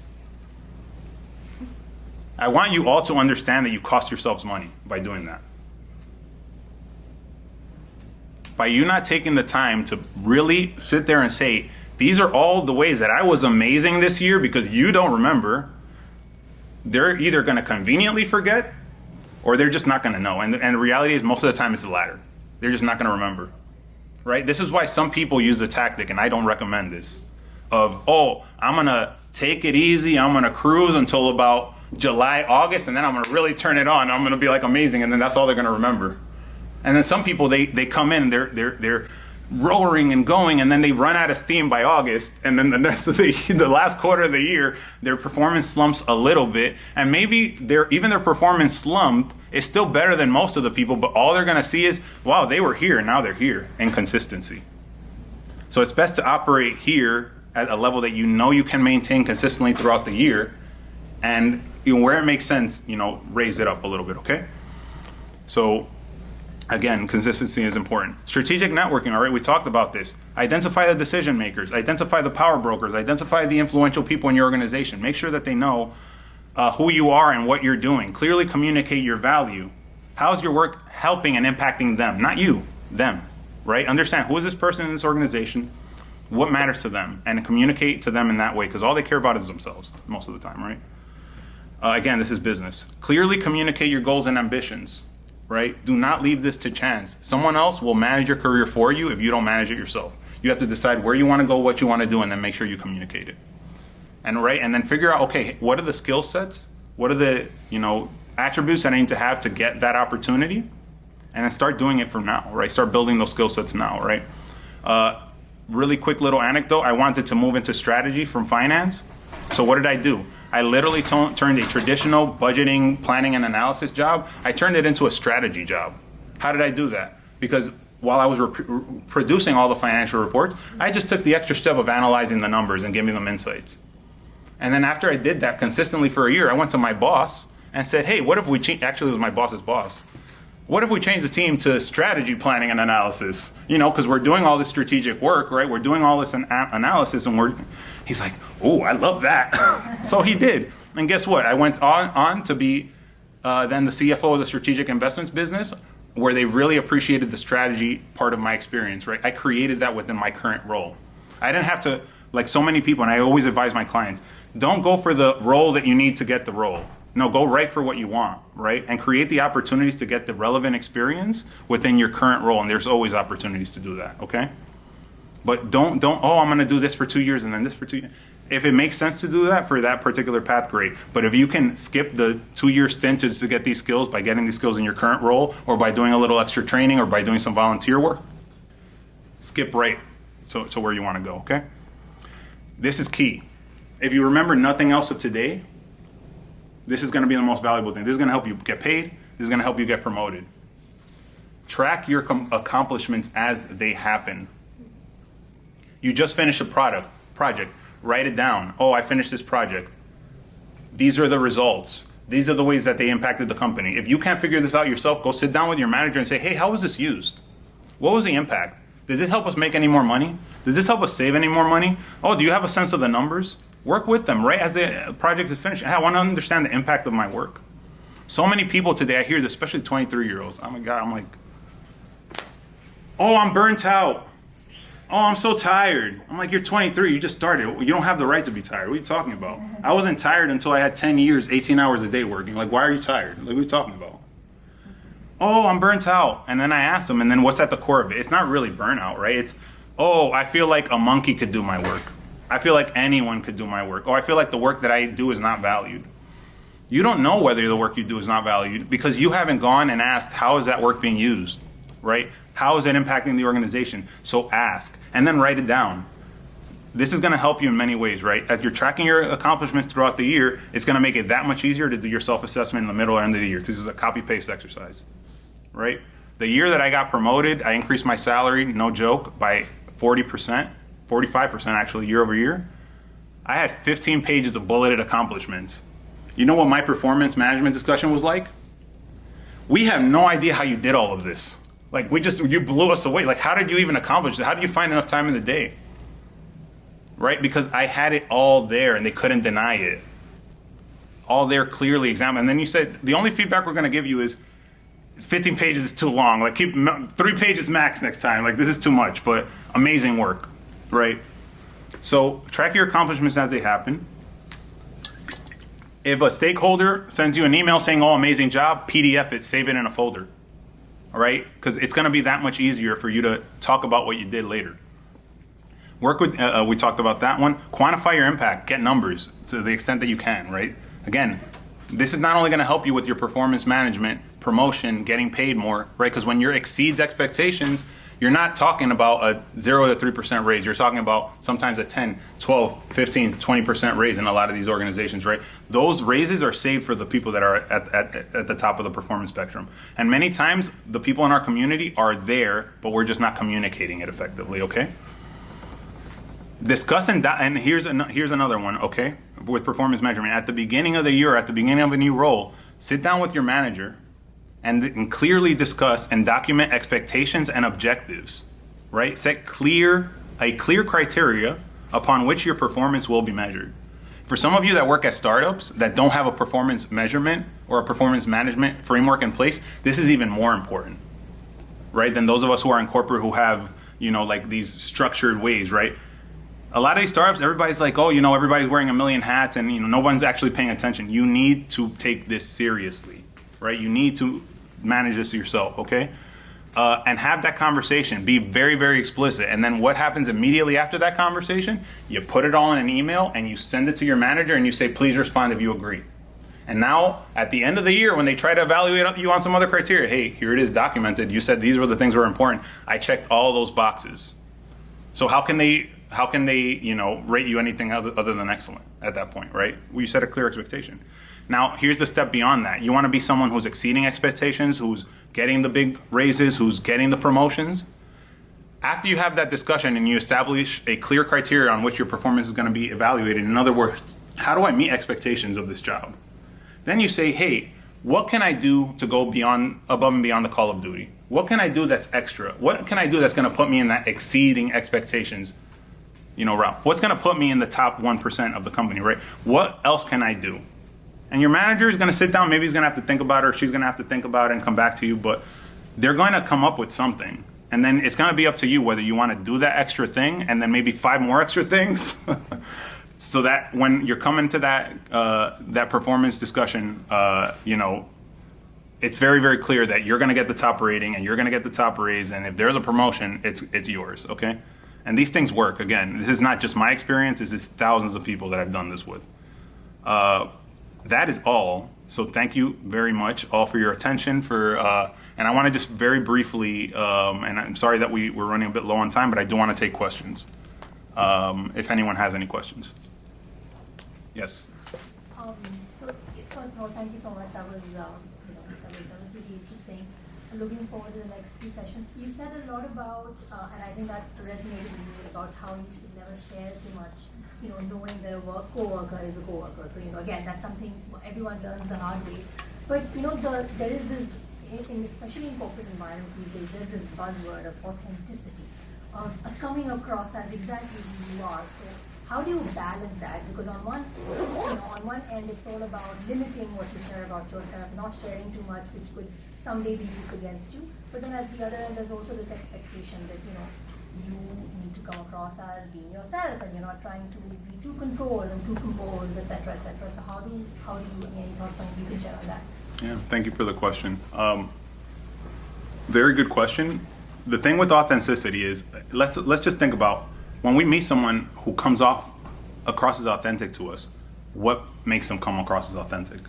I want you all to understand that you cost yourselves money by doing that. By you not taking the time to really sit there and say, these are all the ways that I was amazing this year because you don't remember, they're either going to conveniently forget or they're just not going to know. And the reality is most of the time it's the latter. They're just not going to remember, right? This is why some people use the tactic, and I don't recommend this, of, I'm going to take it easy. I'm going to cruise until about July, August, and then I'm going to really turn it on. I'm going to be like amazing, and then that's all they're going to remember. And then some people, they come in and they're roaring and going, and then they run out of steam by August, and then the rest of the last quarter of the year, their performance slumps a little bit, and maybe their performance slump is still better than most of the people, but all they're going to see is, wow, they were here, and now they're here, in consistency. So it's best to operate here at a level that you know you can maintain consistently throughout the year, and where it makes sense, raise it up a little bit, okay? So again, consistency is important. Strategic networking, all right, we talked about this. Identify the decision makers, identify the power brokers, identify the influential people in your organization. Make sure that they know who you are and what you're doing. Clearly communicate your value. How's your work helping and impacting them? Not you, them, right? Understand who is this person in this organization, what matters to them, and communicate to them in that way, because all they care about is themselves most of the time, right? Again, this is business. Clearly communicate your goals and ambitions. Right? Do not leave this to chance. Someone else will manage your career for you if you don't manage it yourself. You have to decide where you want to go, what you want to do, and then make sure you communicate it. And then figure out, okay, what are the skill sets? What are the, attributes that I need to have to get that opportunity? And then start doing it from now, right? Start building those skill sets now, right? Really quick little anecdote. I wanted to move into strategy from finance. So what did I do? I literally turned a traditional budgeting, planning, and analysis job, I turned it into a strategy job. How did I do that? Because while I was producing all the financial reports, I just took the extra step of analyzing the numbers and giving them insights. And then after I did that consistently for a year, I went to my boss and said, hey, what if we actually it was my boss's boss. What if we change the team to strategy planning and analysis? Because we're doing all this strategic work, right? We're doing all this analysis, and he's like, oh, I love that. So he did. And guess what? I went on to be then the CFO of the strategic investments business, where they really appreciated the strategy part of my experience, right? I created that within my current role. I didn't have to, like so many people, and I always advise my clients, don't go for the role that you need to get the role. No, go right for what you want, right? And create the opportunities to get the relevant experience within your current role. And there's always opportunities to do that, okay? But don't, I'm gonna do this for 2 years and then this for 2 years. If it makes sense to do that for that particular path, great. But if you can skip the 2-year stint to get these skills by getting these skills in your current role, or by doing a little extra training, or by doing some volunteer work, skip right to where you wanna go, okay? This is key. If you remember nothing else of today, this is going to be the most valuable thing. This is going to help you get paid. This is going to help you get promoted. Track your accomplishments as they happen. You just finished a project. Write it down. Oh, I finished this project. These are the results. These are the ways that they impacted the company. If you can't figure this out yourself, go sit down with your manager and say, hey, how was this used? What was the impact? Did this help us make any more money? Did this help us save any more money? Oh, do you have a sense of the numbers? Work with them right as the project is finished. I want to understand the impact of my work. So many people today, I hear this, especially 23-year-olds. Oh my God, I'm like, oh, I'm burnt out. Oh, I'm so tired. I'm like, you're 23, you just started. You don't have the right to be tired. What are you talking about? I wasn't tired until I had 10 years, 18 hours a day working. Like, why are you tired? Like, what are you talking about? Oh, I'm burnt out. And then I ask them, and then what's at the core of it? It's not really burnout, right? It's, oh, I feel like a monkey could do my work. I feel like anyone could do my work. Oh, I feel like the work that I do is not valued. You don't know whether the work you do is not valued because you haven't gone and asked, how is that work being used, right? How is it impacting the organization? So ask, and then write it down. This is going to help you in many ways, right? As you're tracking your accomplishments throughout the year, it's going to make it that much easier to do your self-assessment in the middle or end of the year because it's a copy-paste exercise, right? The year that I got promoted, I increased my salary, no joke, by 40%. 45% actually, year over year. I had 15 pages of bulleted accomplishments. You know what my performance management discussion was like? We have no idea how you did all of this. Like, you blew us away. Like, how did you even accomplish it? How did you find enough time in the day? Right? Because I had it all there and they couldn't deny it. All there clearly examined. And then you said, the only feedback we're going to give you is 15 pages is too long. Like, keep 3 pages max next time. Like, this is too much, but amazing work. Right? So track your accomplishments as they happen. If a stakeholder sends you an email saying, oh, amazing job, PDF it, save it in a folder. All right? Because it's going to be that much easier for you to talk about what you did later. Work with, we talked about that one. Quantify your impact. Get numbers to the extent that you can, right? Again, this is not only going to help you with your performance management, promotion, getting paid more, right? Because when your exceeds expectations, You're not talking about a 0 to 3% raise. You're talking about sometimes a 10, 12, 15, 20% raise in a lot of these organizations, right? Those raises are saved for the people that are at the top of the performance spectrum. And many times the people in our community are there, but we're just not communicating it effectively, okay? Discuss and here's another one, okay? With performance measurement. At the beginning of the year, at the beginning of a new role, sit down with your manager and clearly discuss and document expectations and objectives, right? Set a clear criteria upon which your performance will be measured. For some of you that work at startups that don't have a performance measurement or a performance management framework in place, this is even more important, right? Than those of us who are in corporate who have, like these structured ways, right? A lot of these startups, everybody's like, oh, everybody's wearing a million hats and, no one's actually paying attention. You need to take this seriously, right? You need to manage this yourself, okay? And have that conversation. Be very, very explicit. And then what happens immediately after that conversation? You put it all in an email and you send it to your manager and you say, please respond if you agree. And now, at the end of the year, when they try to evaluate you on some other criteria, hey, here it is documented. You said these were the things that were important. I checked all those boxes. So how can they rate you anything other than excellent at that point, right? Well, you set a clear expectation. Now, here's the step beyond that. You want to be someone who's exceeding expectations, who's getting the big raises, who's getting the promotions. After you have that discussion and you establish a clear criteria on which your performance is going to be evaluated, in other words, how do I meet expectations of this job? Then you say, hey, what can I do to go above and beyond the call of duty? What can I do that's extra? What can I do that's going to put me in that exceeding expectations route? What's going to put me in the top 1% of the company, right? What else can I do? And your manager is going to sit down. Maybe he's going to have to think about it, or she's going to have to think about it and come back to you. But they're going to come up with something. And then it's going to be up to you whether you want to do that extra thing and then maybe 5 more extra things. So that when you're coming to that performance discussion, it's very, very clear that you're going to get the top rating and you're going to get the top raise. And if there's a promotion, it's yours, okay? And these things work. Again, this is not just my experience. This is thousands of people that I've done this with. That is all. So thank you very much all for your attention. And I want to just very briefly, and I'm sorry that we're running a bit low on time, but I do want to take questions. If anyone has any questions. Yes. So first of all, thank you so much. That was really interesting. I'm looking forward to the next few sessions. You said a lot about, and I think that resonated with me, about how you should never share too much. Knowing that a co-worker is a co-worker. So again, that's something everyone learns the hard way. But there is this, especially in corporate environment these days, there's this buzzword of authenticity, of coming across as exactly who you are. So how do you balance that? Because on one end, it's all about limiting what you share about yourself, not sharing too much, which could someday be used against you. But then at the other end, there's also this expectation that you need to come across as being yourself, and you're not trying to be too controlled and too composed, etc., etc. So how do you? Any thoughts on you can share on that? Yeah, thank you for the question. Very good question. The thing with authenticity is, let's just think about when we meet someone who comes across as authentic to us. What makes them come across as authentic?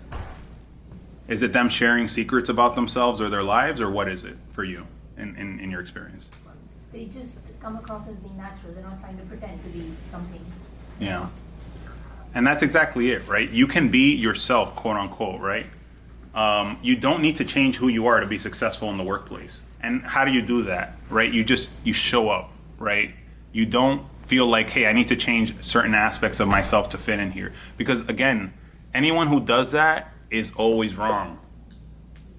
Is it them sharing secrets about themselves or their lives, or what is it for you in your experience? They just come across as being natural. They're not trying to pretend to be something. Yeah. And that's exactly it, right? You can be yourself, quote unquote, right? You don't need to change who you are to be successful in the workplace. And how do you do that, right? You show up, right? You don't feel like, hey, I need to change certain aspects of myself to fit in here. Because again, anyone who does that is always wrong.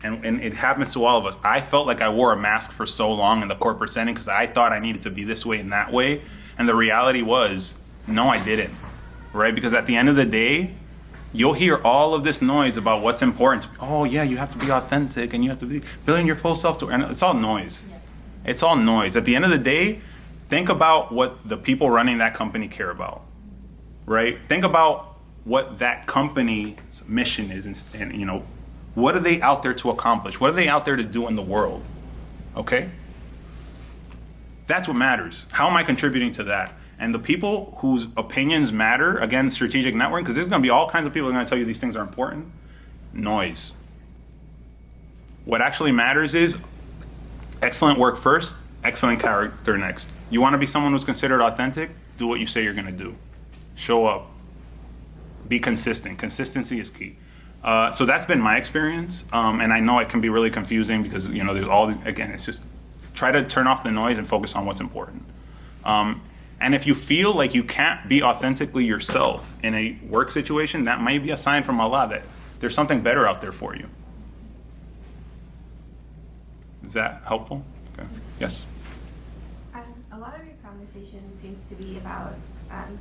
And it happens to all of us. I felt like I wore a mask for so long in the corporate setting because I thought I needed to be this way and that way. And the reality was, no, I didn't, right? Because at the end of the day, you'll hear all of this noise about what's important. Oh, yeah, you have to be authentic and you have to be building your full self. And it's all noise. Yes. It's all noise. At the end of the day, think about what the people running that company care about, right? Think about what that company's mission is and what are they out there to accomplish? What are they out there to do in the world? Okay? That's what matters. How am I contributing to that? And the people whose opinions matter, again, strategic networking, because there's going to be all kinds of people who are going to tell you these things are important. Noise. What actually matters is excellent work first, excellent character next. You want to be someone who's considered authentic? Do what you say you're going to do. Show up. Be consistent. Consistency is key. So that's been my experience. And I know it can be really confusing because, you know, there's all, again, it's just try to turn off the noise and focus on what's important. And if you feel like you can't be authentically yourself in a work situation, that might be a sign from Allah that there's something better out there for you. Is that helpful? Okay. Yes. A lot of your conversation seems to be about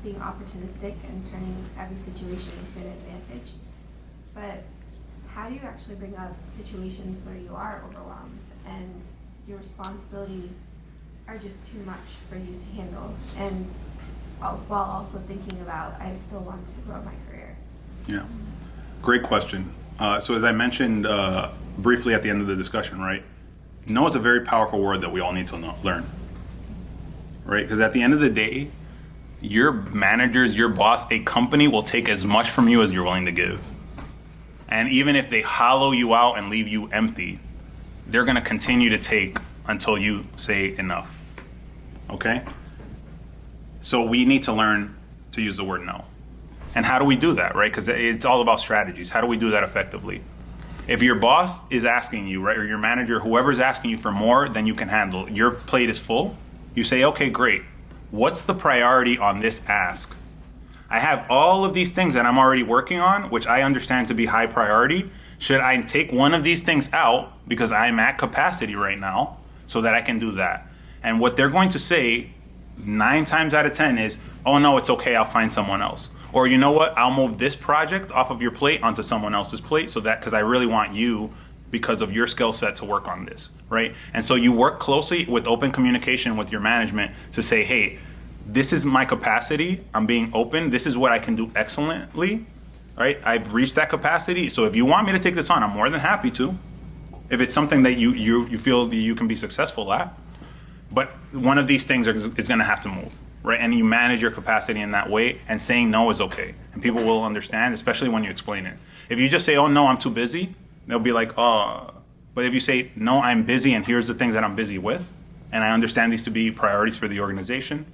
being opportunistic and turning every situation into an advantage. But how do you actually bring up situations where you are overwhelmed and your responsibilities are just too much for you to handle, and while also thinking about, I still want to grow my career? Yeah. Great question. So as I mentioned briefly at the end of the discussion, right? No is a very powerful word that we all need to learn, right? Because at the end of the day, your managers, your boss, a company will take as much from you as you're willing to give. And even if they hollow you out and leave you empty, they're going to continue to take until you say enough. Okay? So we need to learn to use the word no. And how do we do that, right? Because it's all about strategies. How do we do that effectively? If your boss is asking you, right, or your manager, whoever's asking you for more than you can handle, your plate is full, you say, okay, great. What's the priority on this ask? I have all of these things that I'm already working on, which I understand to be high priority. Should I take one of these things out because I'm at capacity right now so that I can do that? And what they're going to say 9 times out of 10 is, oh no, it's okay, I'll find someone else. Or you know what, I'll move this project off of your plate onto someone else's plate so that, because I really want you, because of your skill set, to work on this, right? And so you work closely with open communication with your management to say, hey, this is my capacity, I'm being open, this is what I can do excellently, right? I've reached that capacity, so if you want me to take this on, I'm more than happy to. If it's something that you feel that you can be successful at. But one of these things is going to have to move, right? And you manage your capacity in that way, and saying no is okay. And people will understand, especially when you explain it. If you just say, oh, no, I'm too busy, they'll be like, oh. But if you say, no, I'm busy, and here's the things that I'm busy with, and I understand these to be priorities for the organization,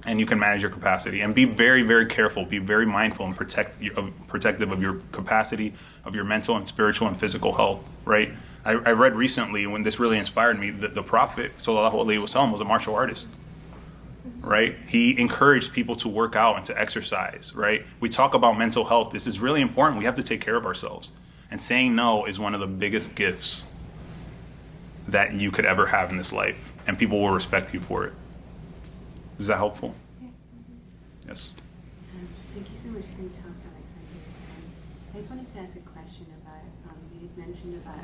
and you can manage your capacity. And be very, very careful, be very mindful and protective of your capacity, of your mental and spiritual and physical health, right? I read recently, when this really inspired me, that the Prophet sallallahu alaihi wasallam was a martial artist, right? He encouraged people to work out and to exercise, right? We talk about mental health. This is really important. We have to take care of ourselves. And saying no is one of the biggest gifts that you could ever have in this life. And people will respect you for it. Is that helpful? Yeah. Yes. Thank you so much for your talk, Alexander. I just wanted to ask a question about, you had mentioned about,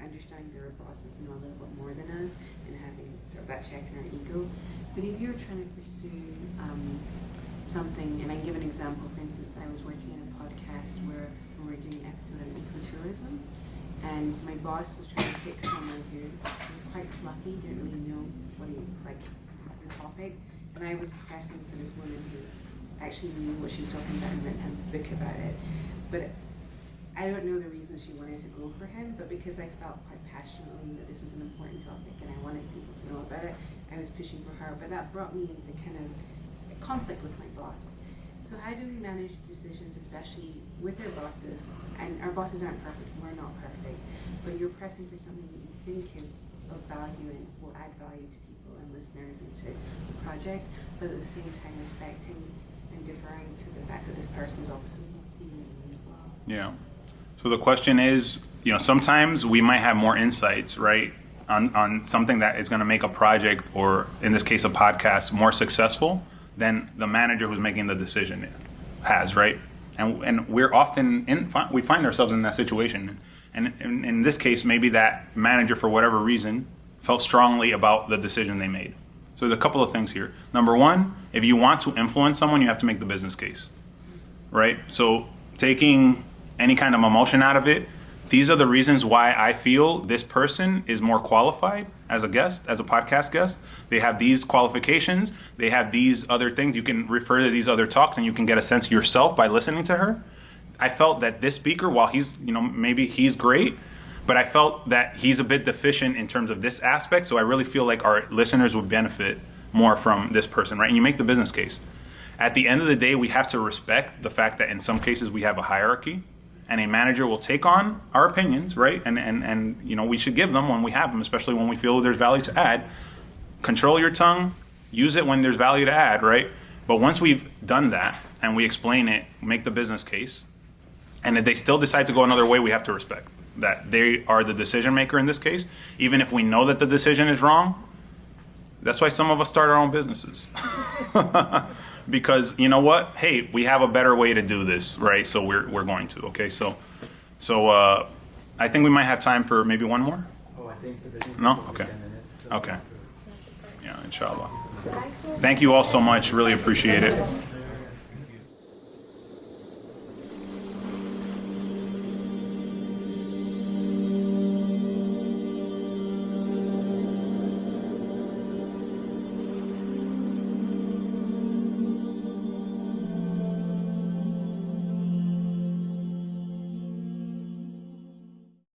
understanding your bosses know a little bit more than us and having sort of that check in our ego. But if you're trying to pursue something, and I give an example, for instance, I was working on a podcast where we were doing an episode on ecotourism, and my boss was trying to pick someone who was quite fluffy, didn't really know what he, like, the topic, and I was pressing for this woman who actually knew what she was talking about and wrote a book about it. But I don't know the reason she wanted to go for him, but because I felt quite passionately that this was an important topic and I wanted people to know about it, I was pushing for her. But that brought me into kind of a conflict with my boss. So how do we manage decisions, especially with our bosses? And our bosses aren't perfect, we're not perfect, but you're pressing for something that you think is of value and will add value to people and listeners and to the project, but at the same time respecting and deferring to the fact that this person is obviously more senior than me as well. Yeah. So the question is, sometimes we might have more insights, right, on something that is going to make a project, or in this case, a podcast, more successful than the manager who's making the decision has, right? And we're often we find ourselves in that situation. And in this case, maybe that manager, for whatever reason, felt strongly about the decision they made. So there's a couple of things here. Number one, if you want to influence someone, you have to make the business case, right? So taking any kind of emotion out of it, these are the reasons why I feel this person is more qualified as a guest, as a podcast guest. They have these qualifications. They have these other things. You can refer to these other talks and you can get a sense yourself by listening to her. I felt that this speaker, while he's, maybe he's great, But I felt that he's a bit deficient in terms of this aspect, so I really feel like our listeners would benefit more from this person, right? And you make the business case. At the end of the day, we have to respect the fact that in some cases we have a hierarchy, and a manager will take on our opinions, right? And you know, we should give them when we have them, especially when we feel there's value to add. Control your tongue, use it when there's value to add, right? But once we've done that and we explain it, make the business case, and if they still decide to go another way, we have to respect that they are the decision maker in this case, even if we know that the decision is wrong. That's why some of us start our own businesses. Because you know what? Hey, we have a better way to do this, right? So we're going to. Okay, so I think we might have time for maybe one more. Oh, I think the business. No? is Okay. 10 minutes, so- Okay. Yeah, inshallah. Thank you all so much. Really appreciate it.